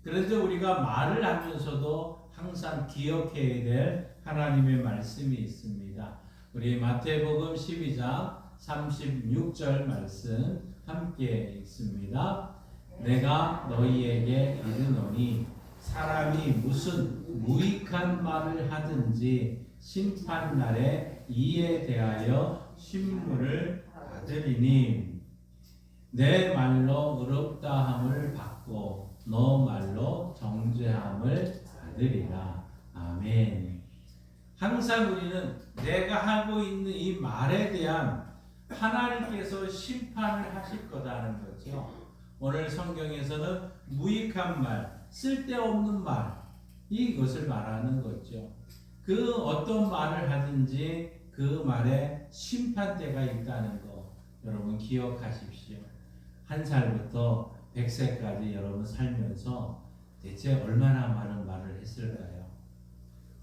그런데 우리가 말을 하면서도 항상 기억해야 될 하나님의 말씀이 있습니다. 우리 마태복음 12장 36절 말씀 함께 읽습니다. 내가 너희에게 이르노니 사람이 무슨 무익한 말을 하든지 심판날에 이에 대하여 심문을 받으리니 내 말로 의롭다함을 받고 너 말로 정죄함을 받으리라. 아멘. 항상 우리는 내가 하고 있는 이 말에 대한 하나님께서 심판을 하실 거다는 거죠. 오늘 성경에서는 무익한 말, 쓸데없는 말, 이것을 말하는 거죠. 그 어떤 말을 하든지 그 말에 심판대가 있다는 거 여러분 기억하십시오. 1살부터 100세까지 여러분 살면서 대체 얼마나 많은 말을 했을까요?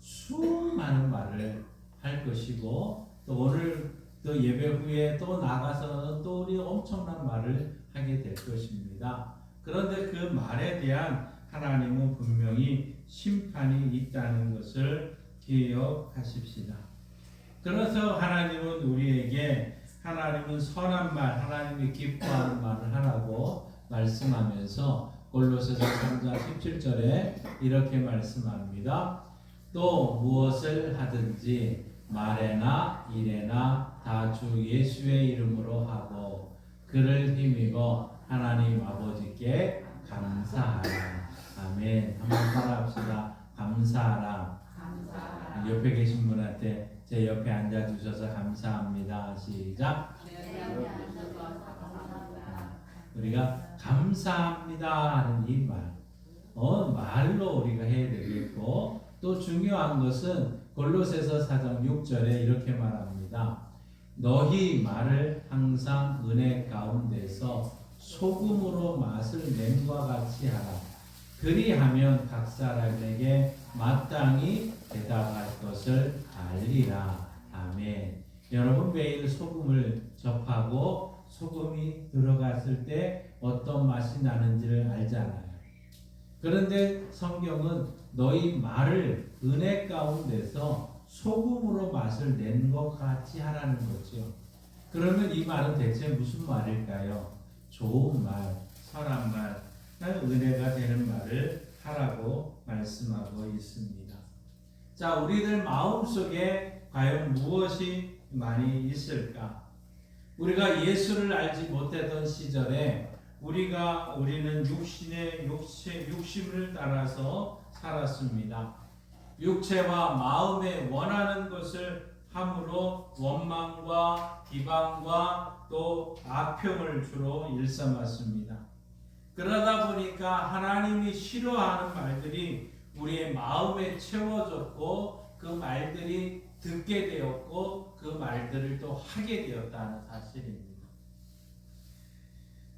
수많은 말을 할 것이고 또 오늘 또 예배 후에 또 나가서는 또 우리 엄청난 말을 하게 될 것입니다. 그런데 그 말에 대한 하나님은 분명히 심판이 있다는 것을 기억하십시다. 그래서 하나님은 우리에게 하나님은 선한 말, 하나님이 기뻐하는 말을 하라고 말씀하면서 골로새서 3장 17절에 이렇게 말씀합니다. 또 무엇을 하든지 말에나 일에나 다 주 예수의 이름으로 하고 그 그를 힘입어 하나님 아버지께 감사하라. 아멘. 한번 따라합시다. 감사하라. 감사하라. 옆에 계신 분한테 제 옆에 앉아주셔서 감사합니다. 시작. 내 옆에 앉아서 감사합니다. 우리가 감사합니다 하는 이 말, 말로 우리가 해야 되겠고, 또 중요한 것은 골로새서 4장 6절에 이렇게 말합니다. 너희 말을 항상 은혜 가운데서 소금으로 맛을 냄과 같이 하라. 그리하면 각 사람에게 마땅히 대답할 것을 알리라. 아멘. 여러분 매일 소금을 접하고 소금이 들어갔을 때 어떤 맛이 나는지를 알잖아요. 그런데 성경은 너희 말을 은혜 가운데서 소금으로 맛을 낸 것 같이 하라는 거죠. 그러면 이 말은 대체 무슨 말일까요? 좋은 말, 선한 말, 은혜가 되는 말을 하라고 말씀하고 있습니다. 자, 우리들 마음속에 과연 무엇이 많이 있을까? 우리가 예수를 알지 못했던 시절에 우리는 육심을 따라서 살았습니다. 육체와 마음에 원하는 것을 함으로 원망과 비방과 또 악평을 주로 일삼았습니다. 그러다 보니까 하나님이 싫어하는 말들이 우리의 마음에 채워졌고 그 말들이 듣게 되었고 그 말들을 또 하게 되었다는 사실입니다.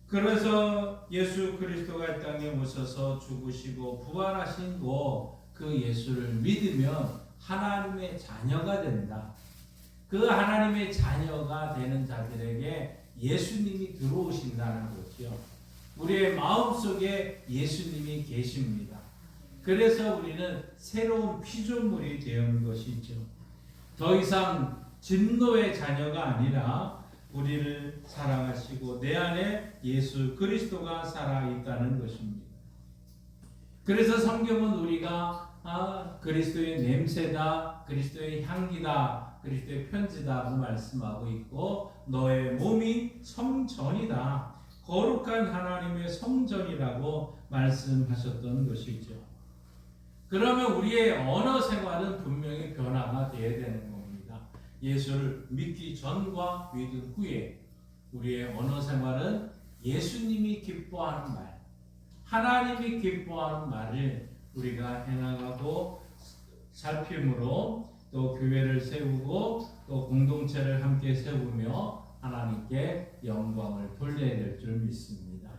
그래서 예수 그리스도가 이 땅에 오셔서 죽으시고 부활하신 그 예수를 믿으면 하나님의 자녀가 된다. 그 하나님의 자녀가 되는 자들에게 예수님이 들어오신다는 거죠. 우리의 마음속에 예수님이 계십니다. 그래서 우리는 새로운 피조물이 되는 것이죠. 더 이상 진노의 자녀가 아니라 우리를 사랑하시고 내 안에 예수 그리스도가 살아있다는 것입니다. 그래서 성경은 우리가 그리스도의 냄새다, 그리스도의 향기다, 그리스도의 편지다고 말씀하고 있고 너의 몸이 성전이다, 거룩한 하나님의 성전이라고 말씀하셨던 것이죠. 그러면 우리의 언어 생활은 분명히 변화가 되어야 되는 겁니다. 예수를 믿기 전과 믿은 후에 우리의 언어 생활은 예수님이 기뻐하는 말, 하나님이 기뻐하는 말을 우리가 해나가고 살핌으로 또 교회를 세우고 또 공동체를 함께 세우며 하나님께 영광을 돌려야 될 줄 믿습니다.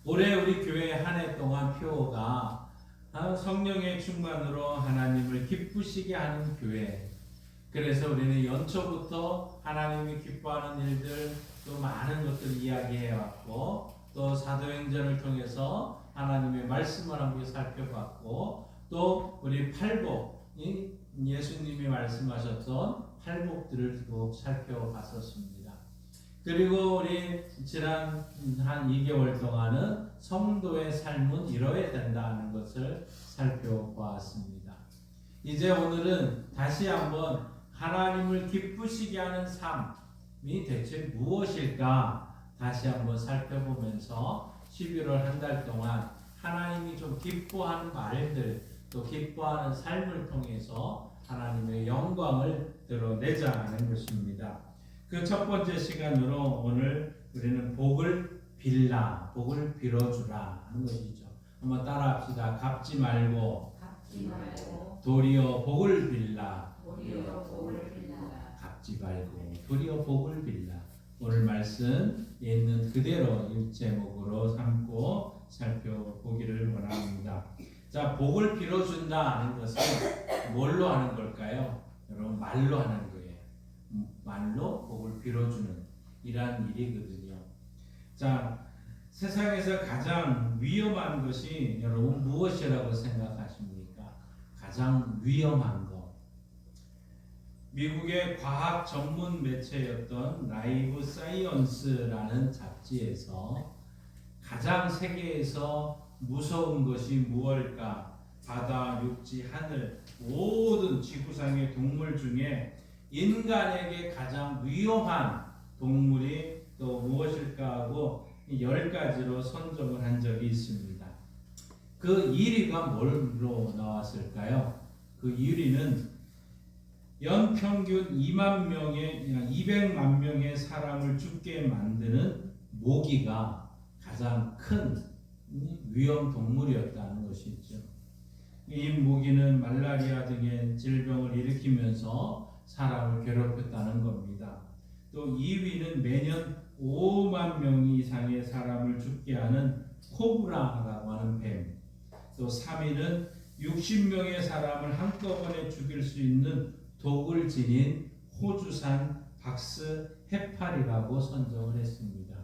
올해 우리 교회 한 해 동안 표어가 성령의 충만으로 하나님을 기쁘시게 하는 교회. 그래서 우리는 연초부터 하나님이 기뻐하는 일들 또 많은 것들을 이야기해왔고 또 사도행전을 통해서 하나님의 말씀을 함께 살펴봤고 또 우리 팔복, 예수님이 말씀하셨던 팔복들을 쭉 살펴봤었습니다. 그리고 우리 지난 한 2개월 동안은 성도의 삶은 이뤄야 된다는 것을 살펴보았습니다. 이제 오늘은 다시 한번 하나님을 기쁘시게 하는 삶이 대체 무엇일까 다시 한번 살펴보면서 11월 한 달 동안 하나님이 좀 기뻐하는 말들 또 기뻐하는 삶을 통해서 하나님의 영광을 드러내자 하는 것입니다. 그 첫 번째 시간으로 오늘 우리는 복을 빌라, 복을 빌어주라 하는 것이죠. 한번 따라합시다. 갚지 말고 도리어 복을 빌라. 갚지 말고 도리어 복을 빌라. 오늘 말씀 있는 그대로 이 제목으로 삼고 살펴보기를 원합니다. 자, 복을 빌어준다 하는 것은 뭘로 하는 걸까요? 여러분 말로 하는 거예요. 말로 복을 빌어주는 이러한 일이거든요. 자, 세상에서 가장 위험한 것이 여러분 무엇이라고 생각하십니까? 가장 위험한 것. 미국의 과학 전문 매체였던 라이브 사이언스라는 잡지에서 가장 세계에서 무서운 것이 무엇일까? 바다, 육지, 하늘 모든 지구상의 동물 중에 인간에게 가장 위험한 동물이 또 무엇일까 하고 10가지로 선정을 한 적이 있습니다. 그 1위가 뭘로 나왔을까요? 그 1위는 연평균 200만 명의 사람을 죽게 만드는 모기가 가장 큰 위험 동물이었다는 것이죠. 이 모기는 말라리아 등의 질병을 일으키면서 사람을 괴롭혔다는 겁니다. 또 2위는 매년 5만 명 이상의 사람을 죽게 하는 코브라라고 하는 뱀. 또 3위는 60명의 사람을 한꺼번에 죽일 수 있는 독을 지닌 호주산 박스 해파리라고 선정을 했습니다.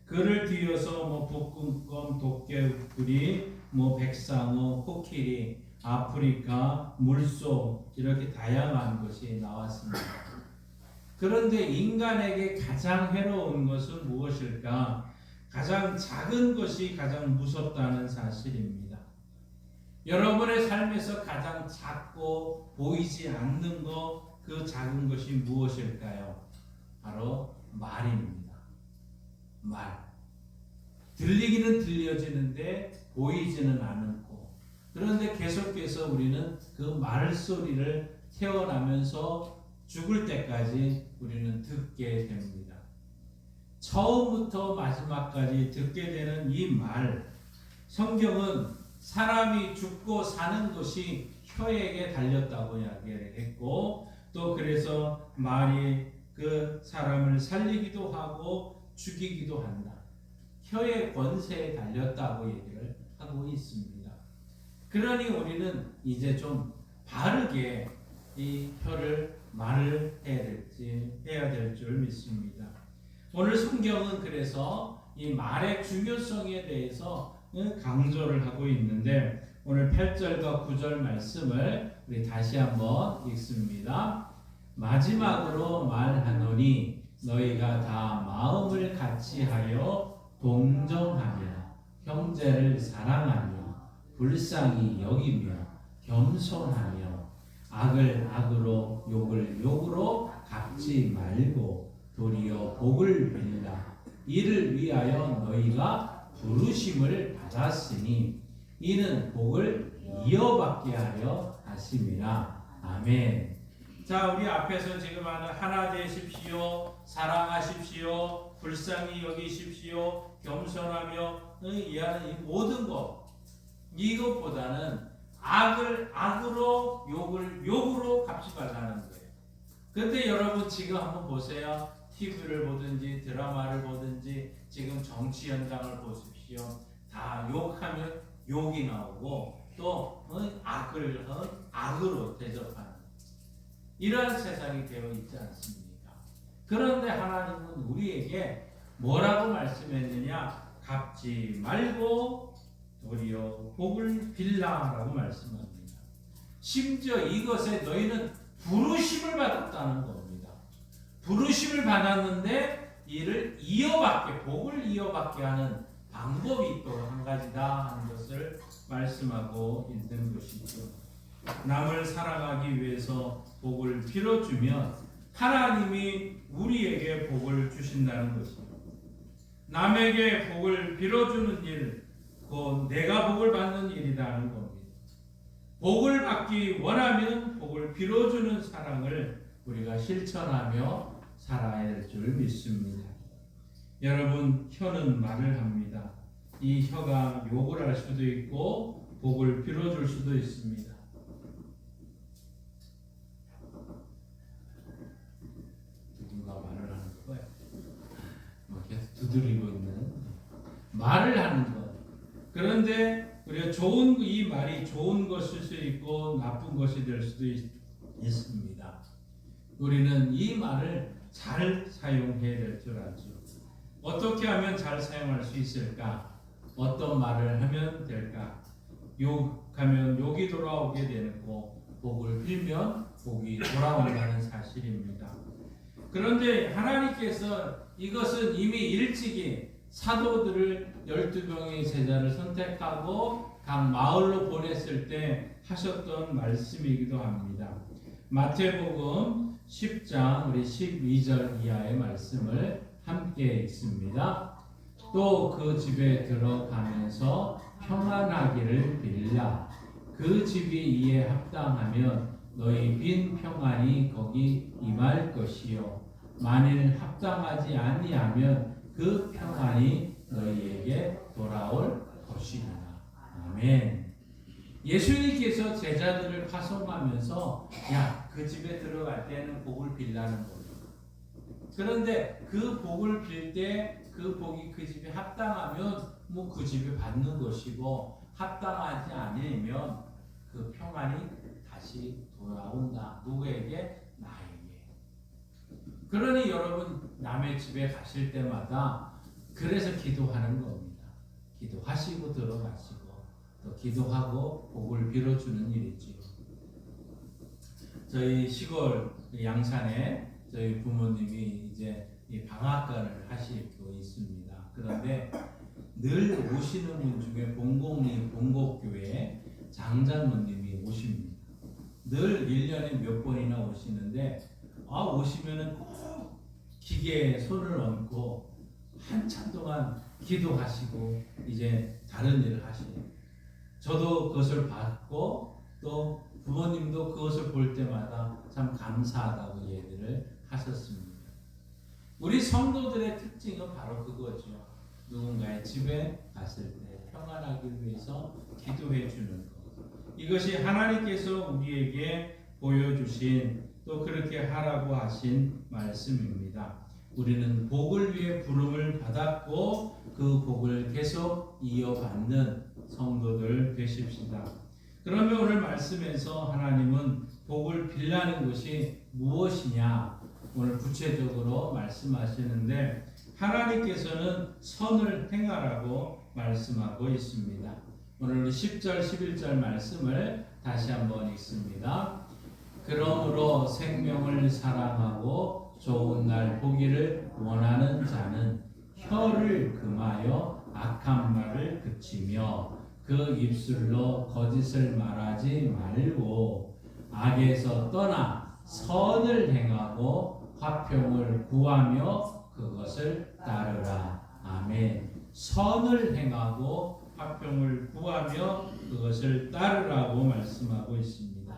그를 뒤어서 북극곰, 도깨구리, 백상어, 코끼리, 아프리카, 물소 이렇게 다양한 것이 나왔습니다. 그런데 인간에게 가장 해로운 것은 무엇일까? 가장 작은 것이 가장 무섭다는 사실입니다. 여러분의 삶에서 가장 작고 보이지 않는 것, 그 작은 것이 무엇일까요? 바로 말입니다. 말. 들리기는 들려지는데 보이지는 않고, 그런데 계속해서 우리는 그 말소리를 태어나면서 죽을 때까지 우리는 듣게 됩니다. 처음부터 마지막까지 듣게 되는 이 말, 성경은 사람이 죽고 사는 것이 혀에게 달렸다고 이야기를 했고, 또 그래서 말이 그 사람을 살리기도 하고 죽이기도 한다. 혀의 권세에 달렸다고 얘기를 하고 있습니다. 그러니 우리는 이제 좀 바르게 이 혀를 말을 해야 될 줄 믿습니다. 오늘 성경은 그래서 이 말의 중요성에 대해서 강조를 하고 있는데, 오늘 8절과 9절 말씀을 우리 다시 한번 읽습니다. 마지막으로 말하노니 너희가 다 마음을 같이하여 동정하며 형제를 사랑하며 불쌍히 여기며 겸손하며 악을 악으로 욕을 욕으로 갚지 말고 도리어 복을 빌라. 이를 위하여 너희가 부르심을 받았으니 이는 복을 이어받게 하려 하심이라. 아멘. 자, 우리 앞에서 지금 하는 하나 되십시오, 사랑하십시오, 불쌍히 여기십시오, 겸손하며 이하는 이 모든 것, 이것보다는 악을 악으로 욕을 욕으로 갚지 말라는 거예요. 근데 여러분 지금 한번 보세요. TV를 보든지 드라마를 보든지 지금 정치 현장을 보십시오. 다 욕하면 욕이 나오고 또 악을 악으로 대접하는 이러한 세상이 되어 있지 않습니까? 그런데 하나님은 우리에게 뭐라고 말씀했느냐? 갚지 말고 도리어 복을 빌라라고 말씀합니다. 심지어 이것에 너희는 부르심을 받았다는 겁니다. 부르심을 받았는데 이를 이어받게, 복을 이어받게 하는 방법이 또 한 가지다 하는 것을 말씀하고 있는 것이죠. 남을 사랑하기 위해서 복을 빌어주면 하나님이 우리에게 복을 주신다는 것입니다. 남에게 복을 빌어주는 일, 곧 내가 복을 받는 일이라는 겁니다. 복을 받기 원하면 복을 빌어주는 사랑을 우리가 실천하며 살아야 될 줄 믿습니다. 여러분, 혀는 말을 합니다. 이 혀가 욕을 할 수도 있고 복을 빌어줄 수도 있습니다. 누군가 말을 하는 거예요. 계속 두드리고 있는 말을 하는 것. 그런데 우리가 이 말이 좋은 것일 수 있고 나쁜 것이 될 수도 있습니다. 우리는 이 말을 잘 사용해야 될 줄 알죠. 어떻게 하면 잘 사용할 수 있을까? 어떤 말을 하면 될까? 욕하면 욕이 돌아오게 되고 복을 빌면 복이 돌아온다는 사실입니다. 그런데 하나님께서 이것은 이미 일찍이 사도들을 12명의 제자를 선택하고 각 마을로 보냈을 때 하셨던 말씀이기도 합니다. 마태복음 10장 우리 12절 이하의 말씀을 함께 있습니다. 또 그 집에 들어가면서 평안하기를 빌라. 그 집이 이에 합당하면 너희 빈 평안이 거기 임할 것이요 만일 합당하지 아니하면 그 평안이 너희에게 돌아올 것이니라. 아멘. 예수님께서 제자들을 파송하면서 야, 그 집에 들어갈 때는 복을 빌라는 거예요. 그런데 그 복을 빌 때 그 복이 그 집에 합당하면 뭐 그 집에 받는 것이고 합당하지 않으면 그 평안이 다시 돌아온다. 누구에게? 나에게. 그러니 여러분 남의 집에 가실 때마다 그래서 기도하는 겁니다. 기도하시고 들어가시고 또 기도하고 복을 빌어주는 일이지요. 저희 시골 양산에 저희 부모님이 이제 이 방앗간을 하시고 있습니다. 그런데 늘 오시는 분 중에 본곡교회 장장로님이 오십니다. 늘 1년에 몇 번이나 오시는데 오시면은 꼭 기계에 손을 얹고 한참 동안 기도하시고 이제 다른 일을 하시네요. 저도 그것을 봤고 또 부모님도 그것을 볼 때마다 참 감사하다고 얘기를 하셨습니다. 우리 성도들의 특징은 바로 그거죠. 누군가의 집에 갔을 때 평안하기 위해서 기도해 주는 것. 이것이 하나님께서 우리에게 보여주신 또 그렇게 하라고 하신 말씀입니다. 우리는 복을 위해 부름을 받았고 그 복을 계속 이어받는 성도들 되십시다. 그러면 오늘 말씀에서 하나님은 복을 빌라는 것이 무엇이냐 오늘 구체적으로 말씀하시는데 하나님께서는 선을 행하라고 말씀하고 있습니다. 오늘 10절 11절 말씀을 다시 한번 읽습니다. 그러므로 생명을 사랑하고 좋은 날 보기를 원하는 자는 혀를 금하여 악한 말을 그치며 그 입술로 거짓을 말하지 말고 악에서 떠나 선을 행하고 화평을 구하며 그것을 따르라. 아멘. 선을 행하고 화평을 구하며 그것을 따르라고 말씀하고 있습니다.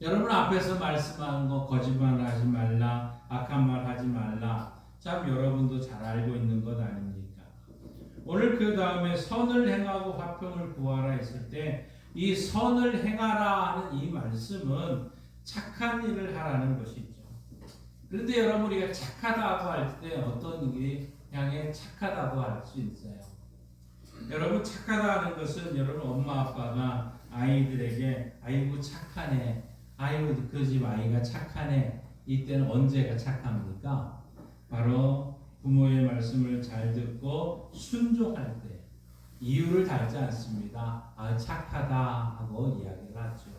여러분 앞에서 말씀하는 거 거짓말하지 말라, 악한 말 하지 말라. 참 여러분도 잘 알고 있는 것 아닙니까? 오늘 그 다음에 선을 행하고 화평을 구하라 했을 때 이 선을 행하라 하는 이 말씀은 착한 일을 하라는 것이죠. 그런데 여러분 우리가 착하다고 할 때 어떤 일이 향해 착하다고 할 수 있어요. 여러분 착하다 하는 것은 여러분 엄마 아빠가 아이들에게 아이고 착하네, 아이고 그 집 아이가 착하네, 이때는 언제가 착합니까? 바로 부모의 말씀을 잘 듣고 순종할 때 이유를 달지 않습니다. 착하다 하고 이야기를 하죠.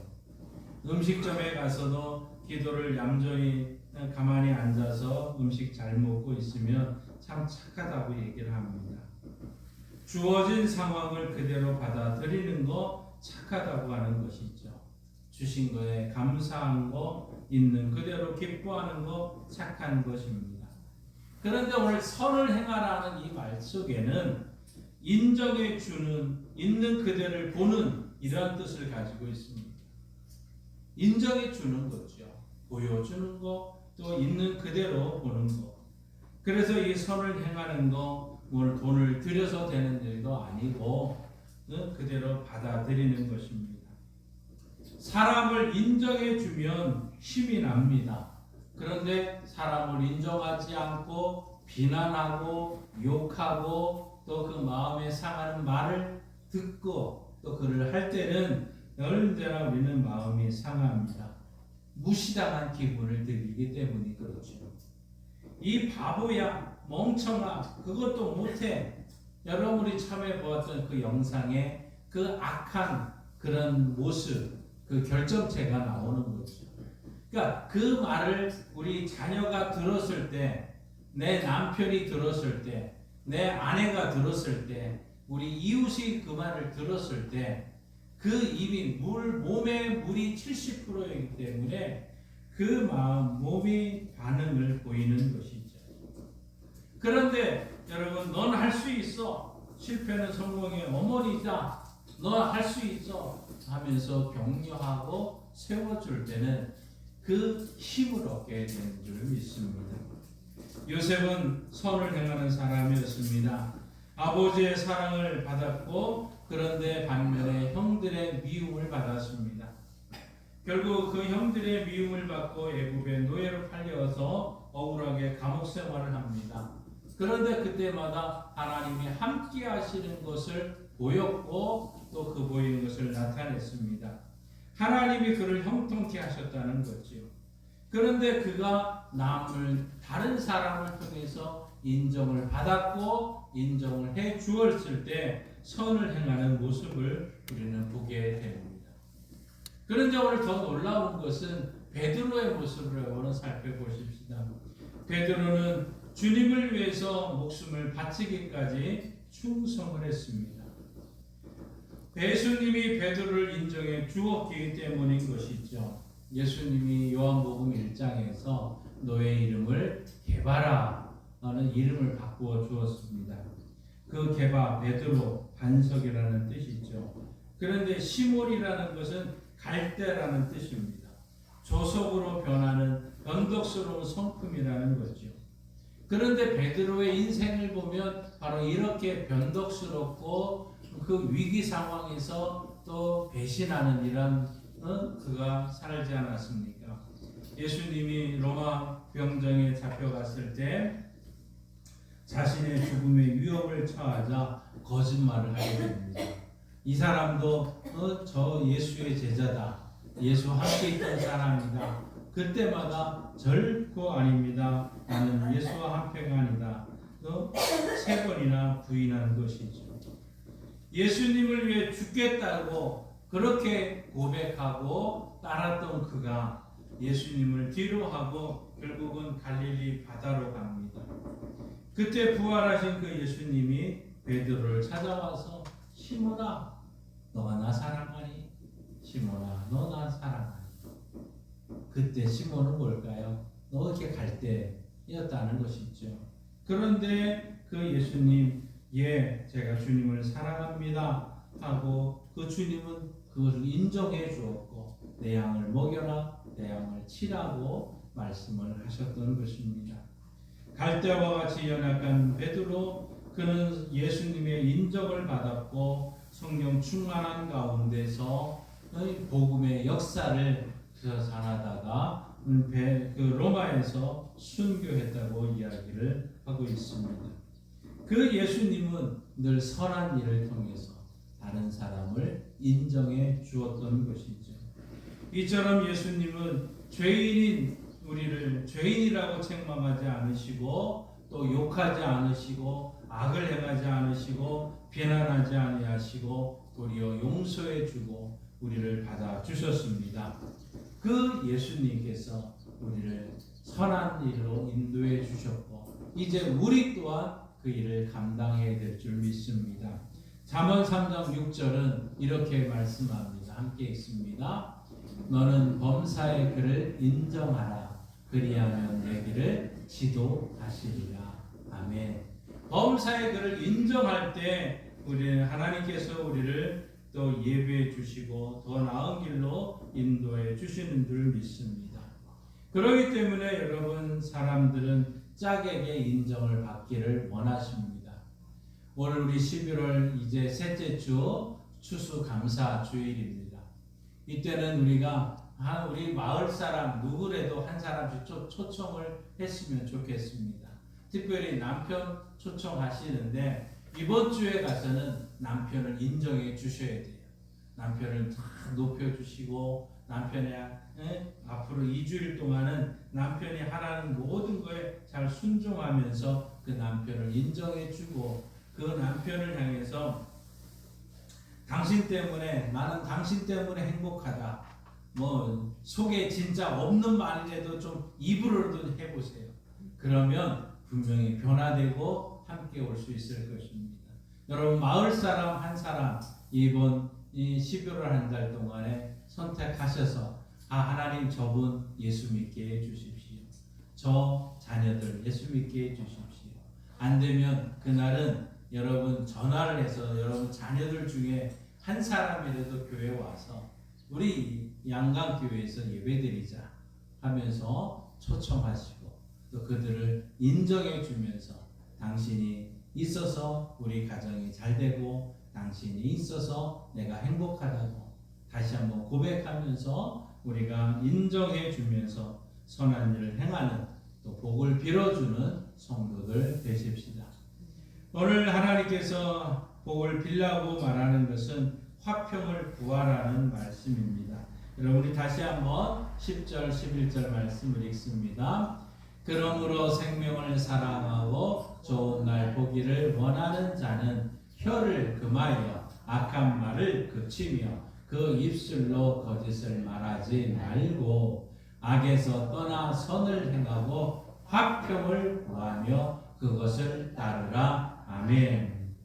음식점에 가서도 기도를 얌전히 가만히 앉아서 음식 잘 먹고 있으면 참 착하다고 얘기를 합니다. 주어진 상황을 그대로 받아들이는 거 착하다고 하는 것이죠. 주신 거에 감사한 거, 있는 그대로 기뻐하는 거 착한 것입니다. 그런데 오늘 선을 행하라는 이 말 속에는 인정해 주는, 있는 그대를 보는 이러한 뜻을 가지고 있습니다. 인정해 주는 거죠. 보여주는 거, 또 있는 그대로 보는 거. 그래서 이 선을 행하는 거 오늘 돈을 들여서 되는 일도 아니고 그대로 받아들이는 것입니다. 사람을 인정해 주면 힘이 납니다. 그런데 사람을 인정하지 않고 비난하고 욕하고 또 그 마음에 상하는 말을 듣고 또 그를 할 때는 언제나 우리는 마음이 상합니다. 무시당한 기분을 들기 때문이 그렇죠. 이 바보야, 멍청아, 그것도 못해. 여러분이 참여 보았던 그 영상에 그 악한 그런 모습, 그 결정체가 나오는 거죠. 그러니까 그 말을 우리 자녀가 들었을 때, 내 남편이 들었을 때, 내 아내가 들었을 때, 우리 이웃이 그 말을 들었을 때, 그 입이 몸에 물이 70%이기 때문에 그 몸이 반응을 보이는 것이죠. 그런데 여러분, 넌 할 수 있어. 실패는 성공의 어머니다. 너 할 수 있어 하면서 격려하고 세워줄 때는 그 힘을 얻게 되는 줄 믿습니다. 요셉은 선을 행하는 사람이었습니다. 아버지의 사랑을 받았고, 그런데 반면에 형들의 미움을 받았습니다. 결국 그 형들의 미움을 받고 애굽의 노예로 팔려서 억울하게 감옥 생활을 합니다. 그런데 그때마다 하나님이 함께 하시는 것을 보였고, 또 그 보이는 것을 나타냈습니다. 하나님이 그를 형통케 하셨다는 거지요. 그런데 그가 남을, 다른 사람을 통해서 인정을 받았고 인정을 해 주었을 때 선을 행하는 모습을 우리는 보게 됩니다. 그런데 오늘 더 놀라운 것은 베드로의 모습을 한번 살펴보십시다. 베드로는 주님을 위해서 목숨을 바치기까지 충성을 했습니다. 예수님이 베드로를 인정해 주었기 때문인 것이죠. 예수님이 요한복음 1장에서 너의 이름을 게바라라는 이름을 바꾸어 주었습니다. 그 게바, 베드로, 반석이라는 뜻이죠. 그런데 시몬이라는 것은 갈대라는 뜻입니다. 조석으로 변하는 변덕스러운 성품이라는 거죠. 그런데 베드로의 인생을 보면 바로 이렇게 변덕스럽고 그 위기 상황에서 또 배신하는 이런 그가 살지 않았습니까? 예수님이 로마 병정에 잡혀갔을 때 자신의 죽음의 위협을 처하자 거짓말을 하게 됩니다. 이 사람도 저 예수의 제자다. 예수 함께 있던 사람이다. 그때마다 절코 아닙니다. 나는 예수와 한패가 아니다. 또 3번이나 부인하는 것이죠. 예수님을 위해 죽겠다고 그렇게 고백하고 따랐던 그가 예수님을 뒤로하고 결국은 갈릴리 바다로 갑니다. 그때 부활하신 그 예수님이 베드로를 찾아와서 시몬아, 너가 나 사랑하니? 시몬아, 너 나 사랑하니? 그때 시몬은 뭘까요? 너 이렇게 갈대였다는 것이죠. 그런데 그 예수님, 예, 제가 주님을 사랑합니다 하고 그 주님은 그것을 인정해 주었고 내 양을 먹여라, 내 양을 치라고 말씀을 하셨던 것입니다. 갈대와 같이 연약한 베드로, 그는 예수님의 인정을 받았고 성령 충만한 가운데서 복음의 역사를 전하다가 그 로마에서 순교했다고 이야기를 하고 있습니다. 그 예수님은 늘 선한 일을 통해서 다른 사람을 인정해 주었던 것이죠. 이처럼 예수님은 죄인인 우리를 죄인이라고 책망하지 않으시고 또 욕하지 않으시고 악을 행하지 않으시고 비난하지 아니하시고 도리어 용서해 주고 우리를 받아 주셨습니다. 그 예수님께서 우리를 선한 일로 인도해 주셨고 이제 우리 또한 그 일을 감당해야 될 줄 믿습니다. 잠언 3장 6절은 이렇게 말씀합니다. 함께 읽습니다. 너는 범사의 그를 인정하라. 그리하면 내 길을 지도하시리라. 아멘. 범사의 그를 인정할 때 우리는 하나님께서 우리를 또 예배해 주시고 더 나은 길로 인도해 주시는 줄 믿습니다. 그렇기 때문에 여러분, 사람들은 짝에게 인정을 받기를 원하십니다. 오늘 우리 11월 이제 셋째 주 추수감사 주일입니다. 이때는 우리가 우리 마을 사람 누구라도 한 사람씩 초청을 했으면 좋겠습니다. 특별히 남편 초청하시는데 이번 주에 가서는 남편을 인정해 주셔야 돼요. 남편을 다 높여주시고 남편의 앞으로 2주일 동안은 남편이 하라는 모든 거에 잘 순종하면서 그 남편을 인정해 주고 그 남편을 향해서 당신 때문에 나는 당신 때문에 행복하다. 뭐 속에 진짜 없는 말이라도 좀 입으로도 해보세요. 그러면 분명히 변화되고 함께 올 수 있을 것입니다. 여러분, 마을 사람 한 사람 이번 11월 한 달 동안에 선택하셔서 하나님 저분 예수 믿게 해주십시오. 저 자녀들 예수 믿게 해주십시오. 안 되면 그날은 여러분 전화를 해서 여러분 자녀들 중에 한 사람이라도 교회 와서 우리 양강교회에서 예배드리자 하면서 초청하시고 또 그들을 인정해 주면서 당신이 있어서 우리 가정이 잘 되고 당신이 있어서 내가 행복하다고 다시 한번 고백하면서 우리가 인정해 주면서 선한 일을 행하는 또 복을 빌어주는 성도들 되십시다. 오늘 하나님께서 복을 빌라고 말하는 것은 화평을 구하라는 말씀입니다. 여러분이 다시 한번 10절 11절 말씀을 읽습니다. 그러므로 생명을 사랑하고 좋은 날 보기를 원하는 자는 혀를 금하여 악한 말을 그치며 그 입술로 거짓을 말하지 말고 악에서 떠나 선을 행하고 화평을 구하며 그것을 따르라. 아멘.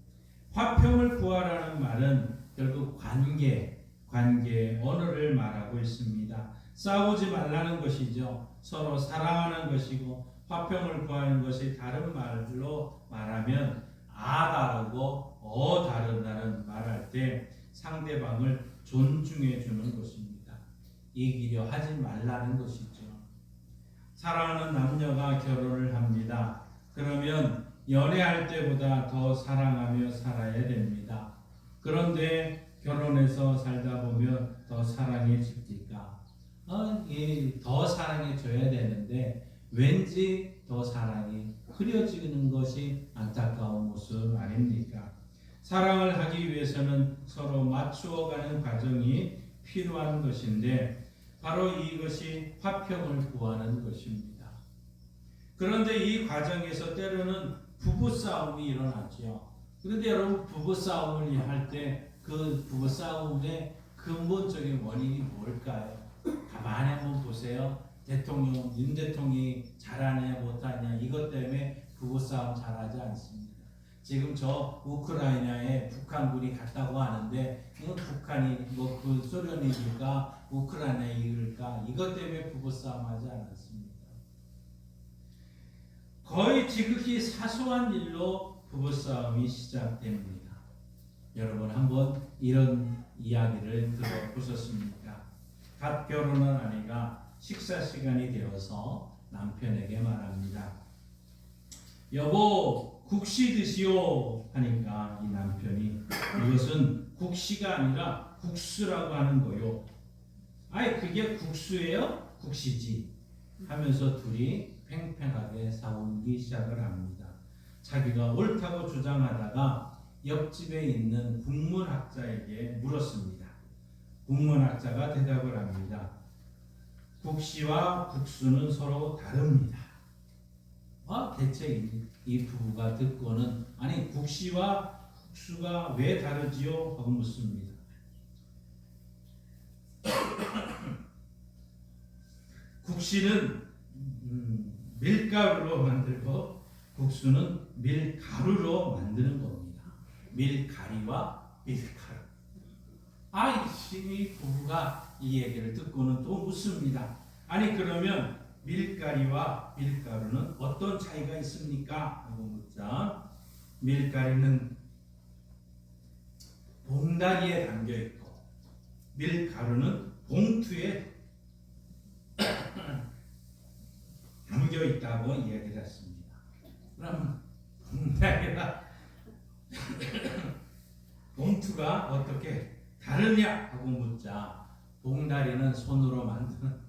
화평을 구하라는 말은 결국 관계의 언어를 말하고 있습니다. 싸우지 말라는 것이죠. 서로 사랑하는 것이고 화평을 구하는 것이 다른 말로 말하면 다르고 다르다는 말할 때 상대방을 존중해 주는 것입니다. 이기려 하지 말라는 것이죠. 사랑하는 남녀가 결혼을 합니다. 그러면 연애할 때보다 더 사랑하며 살아야 됩니다. 그런데 결혼해서 살다 보면 더 사랑해집니까? 더 사랑해줘야 되는데 왠지 더 사랑이 흐려지는 것이 안타까운 모습 아닙니까? 사랑을 하기 위해서는 서로 맞추어가는 과정이 필요한 것인데 바로 이것이 화평을 구하는 것입니다. 그런데 이 과정에서 때로는 부부싸움이 일어나죠. 그런데 여러분 부부싸움을 할 때 그 부부싸움의 근본적인 원인이 뭘까요? 가만히 한번 보세요. 윤 대통령이 잘하냐 못하냐 이것 때문에 부부싸움 잘하지 않습니다. 지금 저 우크라이나에 북한군이 갔다고 하는데 북한이 그 소련이 이길까 우크라이나 이길까 이것 때문에 부부싸움 하지 않았습니다. 거의 지극히 사소한 일로 부부싸움이 시작됩니다. 여러분 한번 이런 이야기를 들어보셨습니까? 갓 결혼한 아내가 식사 시간이 되어서 남편에게 말합니다. 여보 국시 드시오 하니까 이 남편이 이것은 국시가 아니라 국수라고 하는 거요. 아이 그게 국수예요? 국시지 하면서 둘이 팽팽하게 싸우기 시작을 합니다. 자기가 옳다고 주장하다가 옆집에 있는 국문학자에게 물었습니다. 국문학자가 대답을 합니다. 국시와 국수는 서로 다릅니다. 대체 이 부부가 듣고는 아니 국시와 국수가 왜 다르지요? 하고 묻습니다. 국시는 밀가루로 만들고 국수는 밀가루로 만드는 겁니다. 밀가리와 밀가루. 이 부부가 이 얘기를 듣고는 또 묻습니다. 아니 그러면 밀가리와 밀가루는 어떤 차이가 있습니까? 하고 묻자 밀가리는 봉다리에 담겨 있고 밀가루는 봉투에 담겨 있다고 이야기를 했습니다. 그럼 봉다리와 봉투가 어떻게 다르냐 하고 묻자 봉다리는 손으로 만드는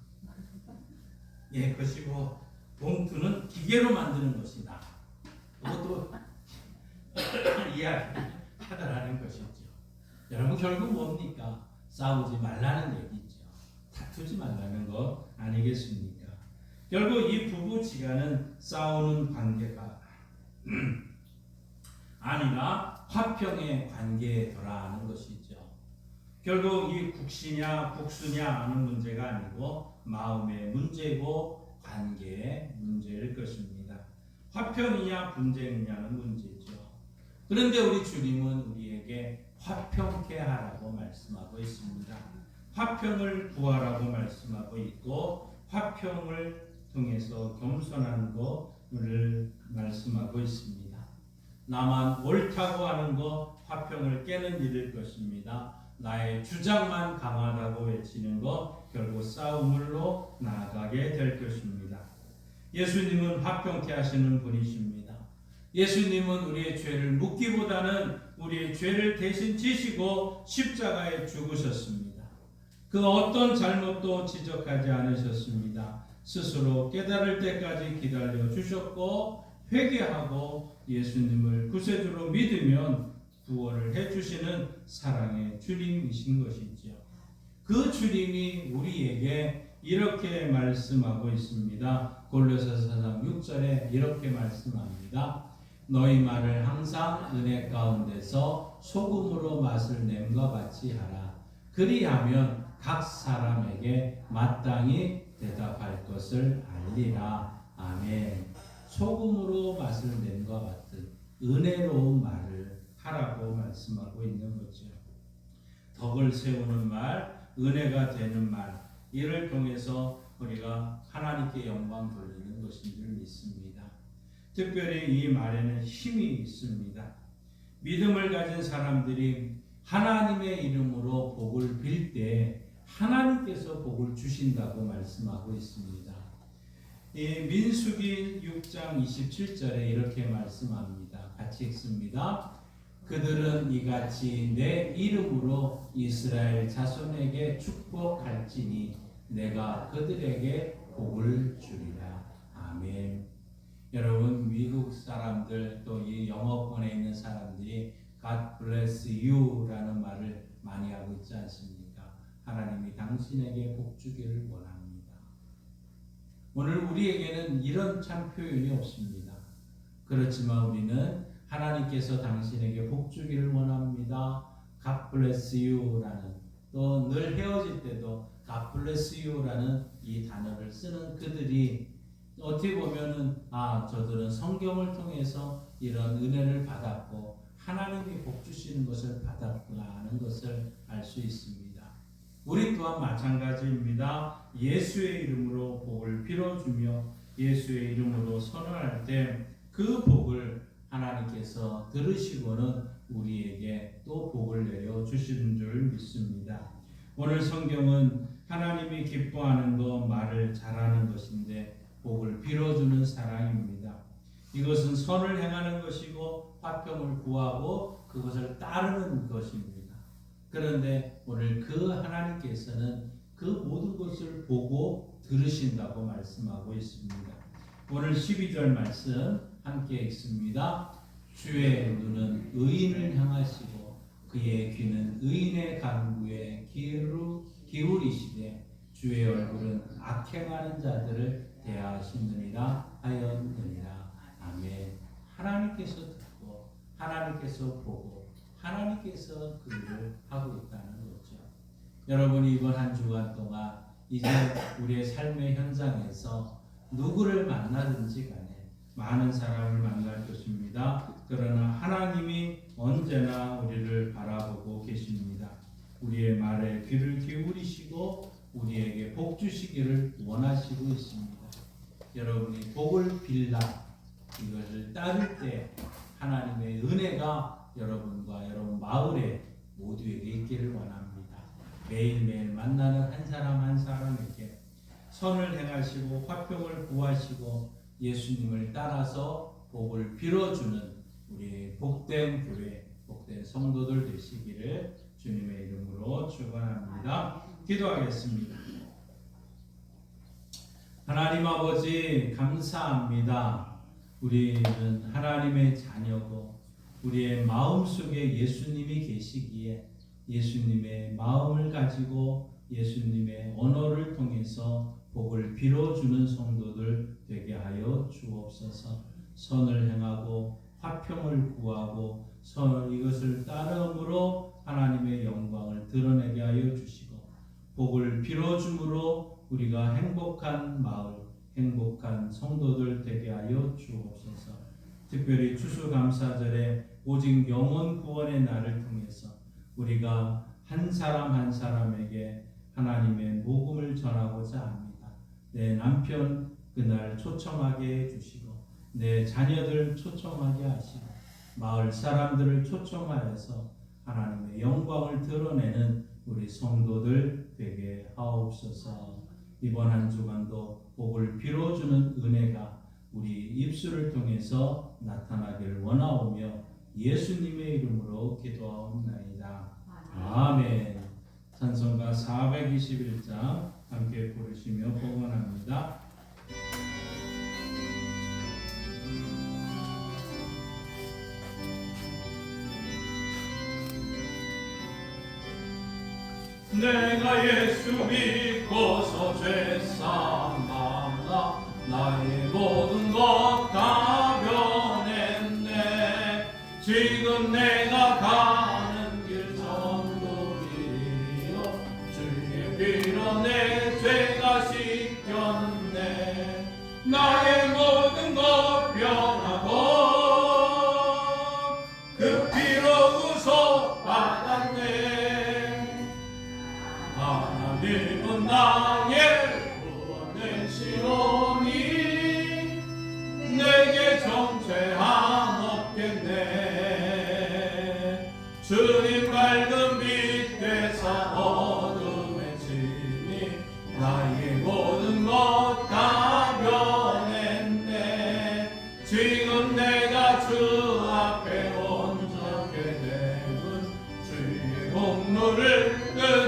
것이고 봉투는 기계로 만드는 것이다. 그것도 이야기하더라는 것이죠. 여러분 결국 뭡니까? 싸우지 말라는 얘기죠. 다투지 말라는 거 아니겠습니까? 결국 이 부부지간은 싸우는 관계가 아니라 화평의 관계에 돌아가는 것이죠. 결국 이 국시냐 국수냐 하는 문제가 아니고 마음의 문제고 관계의 문제일 것입니다. 화평이냐 분쟁이냐는 문제죠. 그런데 우리 주님은 우리에게 화평케 하라고 말씀하고 있습니다. 화평을 구하라고 말씀하고 있고 화평을 통해서 겸손한 것을 말씀하고 있습니다. 나만 옳다고 하는 거 화평을 깨는 일일 것입니다. 나의 주장만 강하다고 외치는 것 결국 싸움으로 나아가게 될 것입니다. 예수님은 화평케 하시는 분이십니다. 예수님은 우리의 죄를 묻기보다는 우리의 죄를 대신 지시고 십자가에 죽으셨습니다. 그 어떤 잘못도 지적하지 않으셨습니다. 스스로 깨달을 때까지 기다려 주셨고 회개하고 예수님을 구세주로 믿으면 구원을 해주시는 사랑의 주님이신 것이지요. 그 주님이 우리에게 이렇게 말씀하고 있습니다. 골로새서 4장 6절에 이렇게 말씀합니다. 너희 말을 항상 은혜 가운데서 소금으로 맛을 냄과 같이 하라. 그리하면 각 사람에게 마땅히 대답할 것을 알리라. 아멘. 소금으로 맛을 냄과 같은 은혜로운 말을 하라고 말씀하고 있는 거죠. 덕을 세우는 말, 은혜가 되는 말, 이를 통해서 우리가 하나님께 영광 돌리는 것인 줄 믿습니다. 특별히 이 말에는 힘이 있습니다. 믿음을 가진 사람들이 하나님의 이름으로 복을 빌 때 하나님께서 복을 주신다고 말씀하고 있습니다. 민수기 6장 27절에 이렇게 말씀합니다. 같이 읽습니다. 그들은 이같이 내 이름으로 이스라엘 자손에게 축복할지니 내가 그들에게 복을 주리라. 아멘. 여러분, 미국 사람들 또 이 영어권에 있는 사람들이 God bless you 라는 말을 많이 하고 있지 않습니까? 하나님이 당신에게 복 주기를 원합니다. 오늘 우리에게는 이런 참 표현이 없습니다. 그렇지만 우리는 하나님께서 당신에게 복 주기를 원합니다. God bless you 라는, 또 늘 헤어질 때도 God bless you 라는 이 단어를 쓰는 그들이 어떻게 보면은 저들은 성경을 통해서 이런 은혜를 받았고 하나님이 복 주시는 것을 받았구나 하는 것을 알 수 있습니다. 우리 또한 마찬가지입니다. 예수의 이름으로 복을 빌어주며 예수의 이름으로 선언할 때 그 복을 하나님께서 들으시고는 우리에게 또 복을 내려 주시는 줄 믿습니다. 오늘 성경은 하나님이 기뻐하는 것, 말을 잘하는 것인데 복을 빌어주는 사랑입니다. 이것은 선을 행하는 것이고 화평을 구하고 그것을 따르는 것입니다. 그런데 오늘 그 하나님께서는 그 모든 것을 보고 들으신다고 말씀하고 있습니다. 오늘 12절 말씀 함께 읽습니다. 주의 눈은 의인을 향하시고 그의 귀는 의인의 간구에 기울이시되 주의 얼굴은 악행하는 자들을 대하시느니라 하였느니라. 아멘. 하나님께서 듣고 하나님께서 보고 하나님께서 그 일을 하고 있다는 거죠. 여러분이 이번 한 주간 동안 이제 우리의 삶의 현장에서 누구를 만나든지 간에 많은 사람을 만날 것입니다. 그러나 하나님이 언제나 우리를 바라보고 계십니다. 우리의 말에 귀를 기울이시고 우리에게 복 주시기를 원하시고 있습니다. 여러분이 복을 빌라 이것을 따를 때 하나님의 은혜가 여러분과 여러분 마을에 모두에게 있기를 원합니다. 매일매일 만나는 한 사람 한 사람에게 선을 행하시고 화평을 구하시고 예수님을 따라서 복을 빌어주는 우리 복된 교회, 복된 성도들 되시기를 주님의 이름으로 축원합니다. 기도하겠습니다. 하나님 아버지 감사합니다. 우리는 하나님의 자녀고 우리의 마음속에 예수님이 계시기에 예수님의 마음을 가지고 예수님의 언어를 통해서 복을 빌어주는 성도들 되게 하여 주옵소서. 선을 행하고 화평을 구하고 이것을 따름으로 하나님의 영광을 드러내게 하여 주시고 복을 빌어줌으로 우리가 행복한 마을, 행복한 성도들 되게 하여 주옵소서. 특별히 추수감사절에 오직 영혼 구원의 날을 통해서 우리가 한 사람 한 사람에게 하나님의 복음을 전하고자 합니다. 내 남편 그날 초청하게 해주시고 내 자녀들 초청하게 하시고 마을 사람들을 초청하여서 하나님의 영광을 드러내는 우리 성도들 되게 하옵소서. 이번 한 주간도 복을 빌어주는 은혜가 우리 입술을 통해서 나타나기를 원하오며 예수님의 이름으로 기도하옵나이다. 아멘. 찬송가 421장 함께 부르시며 봉헌합니다. 내가 예수 믿고서 죄 사함나 나의 모든 것 다 변했네. 지금 내가 가는 길 전도 길이요 주의 피로 내 죄가 씻겼네. 나의 모든 것 변하고 그 피로 구속받았네. 하나님은 나의 구원되시오니 내게 정죄함 없겠네. 주님 밝은 빛 되사 어둠의 짐이 나의 모든 것 다 변했네. 지금 내가 주 앞에 온전케 되면 주의 공로를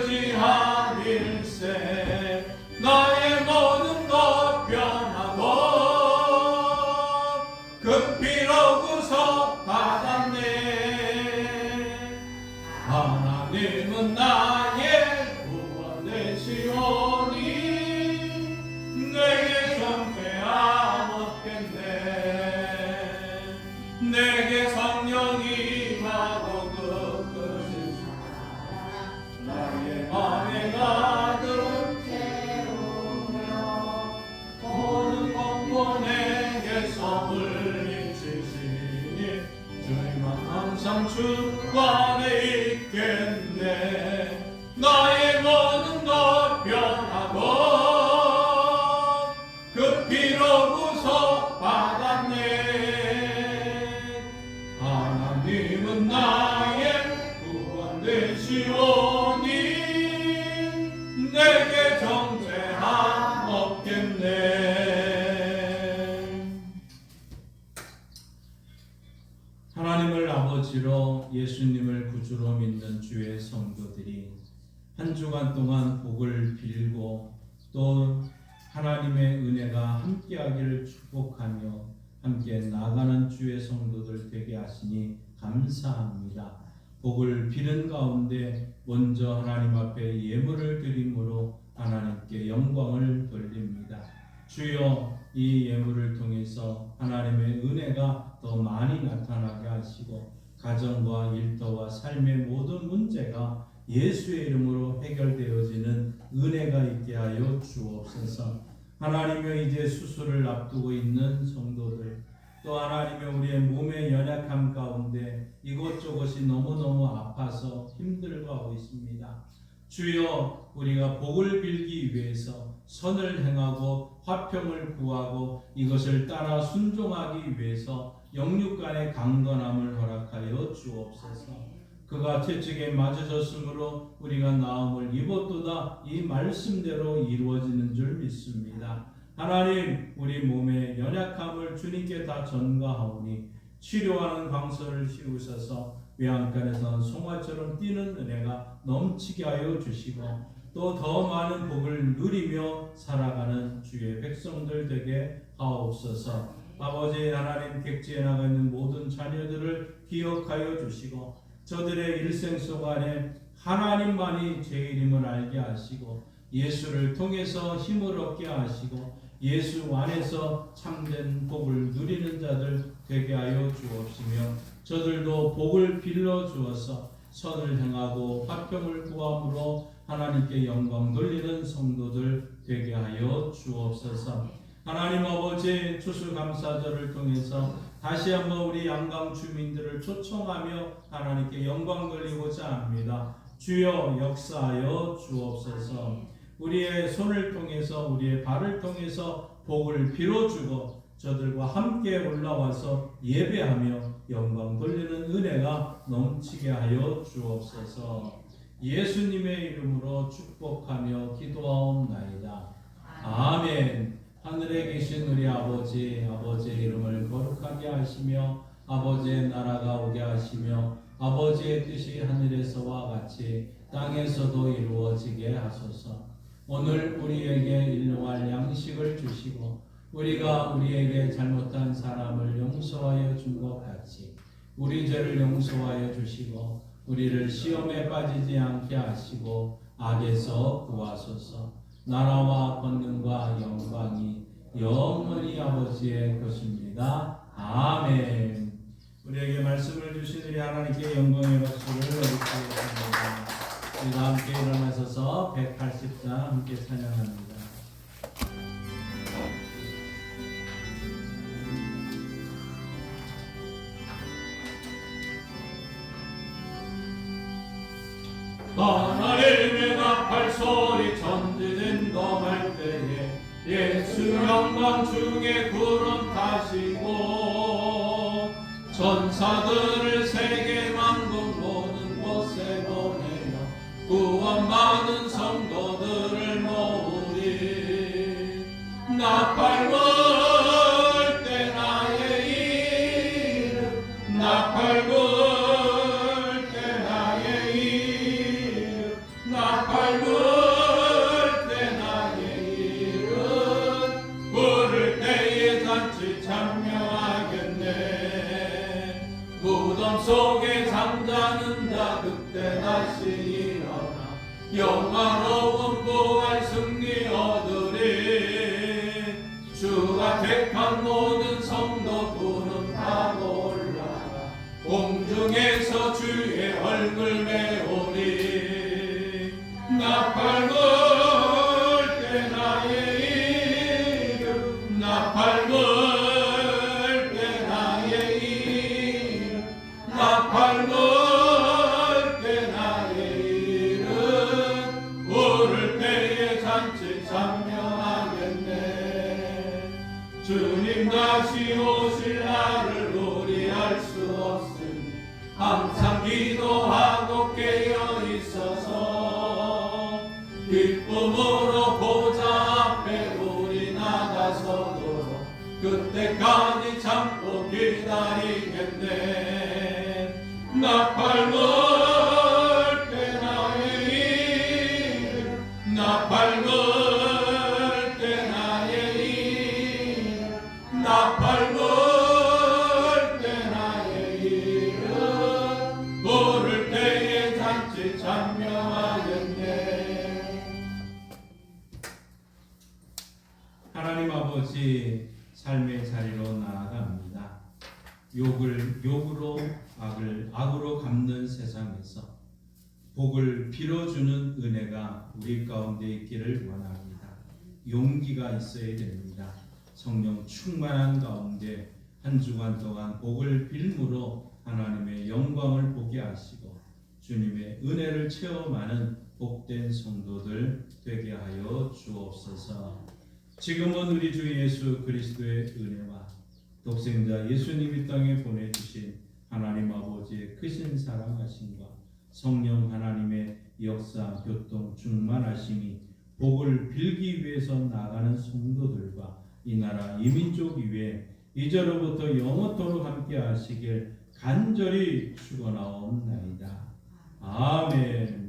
의지하일세. 나의 모든 것 변하고 그 피로 구속받았네. 하나님은 나의 구원되시오니 내게 정죄함 없겠네. 내게 성령이 임하고 그 끝을 나의 맘에 가득 채우며 모든 공고 내게서 물리치시니 주님만 항상 주 안에 있겠네. 나의 모든 것 변하고 그 피로 구속받았네. 하나님은 나의 구원되시오니 내게 정죄함 없겠네. 하나님을 아버지로 예수님을 구주로 믿는 주의 성도들이 한 주간 동안 복을 빌고 또 하나님의 은혜가 함께하기를 축복하며 함께 나가는 주의 성도들 되게 하시니 감사합니다. 복을 비는 가운데 먼저 하나님 앞에 예물을 드림으로 하나님께 영광을 돌립니다. 주여, 이 예물을 통해서 하나님의 은혜가 더 많이 나타나게 하시고 가정과 일터와 삶의 모든 문제가 예수의 이름으로 해결되어지는 은혜가 있게 하여 주옵소서. 하나님의 이제 수술을 앞두고 있는 성도들, 또 하나님의 우리의 몸의 연약함 가운데 이것저것이 너무너무 아파서 힘들어하고 있습니다. 주여, 우리가 복을 빌기 위해서 선을 행하고 화평을 구하고 이것을 따라 순종하기 위해서 영육간의 강건함을 허락하여 주옵소서. 그가 채찍에 맞으셨으므로 우리가 나음을 입었도다, 이 말씀대로 이루어지는 줄 믿습니다. 하나님, 우리 몸의 연약함을 주님께 다 전가하오니 치료하는 광선을 씌우셔서 외양간에서 송아처럼 뛰는 은혜가 넘치게 하여 주시고 또 더 많은 복을 누리며 살아가는 주의 백성들 되게 하옵소서. 아버지 하나님, 객지에 나가 있는 모든 자녀들을 기억하여 주시고 저들의 일생 속 안에 하나님만이 제일임을 알게 하시고 예수를 통해서 힘을 얻게 하시고 예수 안에서 참된 복을 누리는 자들 되게 하여 주옵시며 저들도 복을 빌려 주어서 선을 행하고 화평을 구함으로 하나님께 영광 돌리는 성도들 되게 하여 주옵소서. 하나님 아버지, 추수감사절을 통해서 다시 한번 우리 양강 주민들을 초청하며 하나님께 영광 돌리고자 합니다. 주여, 역사하여 주옵소서. 우리의 손을 통해서 우리의 발을 통해서 복을 빌어주고 저들과 함께 올라와서 예배하며 영광 돌리는 은혜가 넘치게 하여 주옵소서. 예수님의 이름으로 축복하며 기도하옵나이다. 아멘. 하늘에 계신 우리 아버지, 아버지의 이름을 거룩하게 하시며 아버지의 나라가 오게 하시며 아버지의 뜻이 하늘에서와 같이 땅에서도 이루어지게 하소서. 오늘 우리에게 일용할 양식을 주시고 우리가 우리에게 잘못한 사람을 용서하여 준 것 같이 우리 죄를 용서하여 주시고 우리를 시험에 빠지지 않게 하시고 악에서 구하소서. 나라와 권능과 영광이 영원히 아버지의 것입니다. 아멘. 우리에게 말씀을 주신 우리 하나님께 영광의 박수를 올리겠습니다. 우리가 함께 일어나셔서 180장 함께 찬양합니다. 하늘의 나팔 소리 전지는 넘할 때에 예수 영광 중에 구름 타시고 천사들을 세계 만국 모든 곳에 보내어 구원받은 성도들을 모으리. 나팔 불 때 나의 이름 나팔 불 때 나의 이름 나팔 불 때 나의 이름 부를 때에 잔치 참여하겠네. 무덤 속에 잠자는 자 그때 다시 일어나 영화로운 부활 승리 얻으리. 주가 택한 모든 성도 구름 타고 올라가 공중에서 주의 얼굴 메우리. 나팔 불 때 나의 이름 나팔 불 때 나의 이름 나팔 불 때 나의 이름 부를 때에 잔치 참여하겠네. 주님 다시 오실 날을 우리 알 수 없으니 항상 기도하고 깨어 있어서 기쁨으로 보좌 앞에 우리 나가서도록 그때까지 참고 기다리겠네. 나팔 불 때 나의 이름 나팔 불 때 나의 이름 나팔 불 때 나의 이름 부를 때에 잔치 참여하겠네. 하나님 아버지, 삶의 자리로 나아갑니다. 욕으로 악으로 갚는 세상에서 복을 빌어주는 은혜가 우리 가운데 있기를 원합니다. 용기가 있어야 됩니다. 성령 충만한 가운데 한 주간 동안 복을 빌므로 하나님의 영광을 보게 하시고 주님의 은혜를 체험하는 복된 성도들 되게 하여 주옵소서. 지금은 우리 주 예수 그리스도의 은혜와 독생자 예수님이 땅에 보내주신 하나님 아버지의 크신 사랑하심과 성령 하나님의 역사 교통 충만하심이 복을 빌기 위해서 나가는 성도들과 이 나라 이 민족 위에 이제로부터 영원토록 함께 하시길 간절히 축원하옵나이다. 아멘.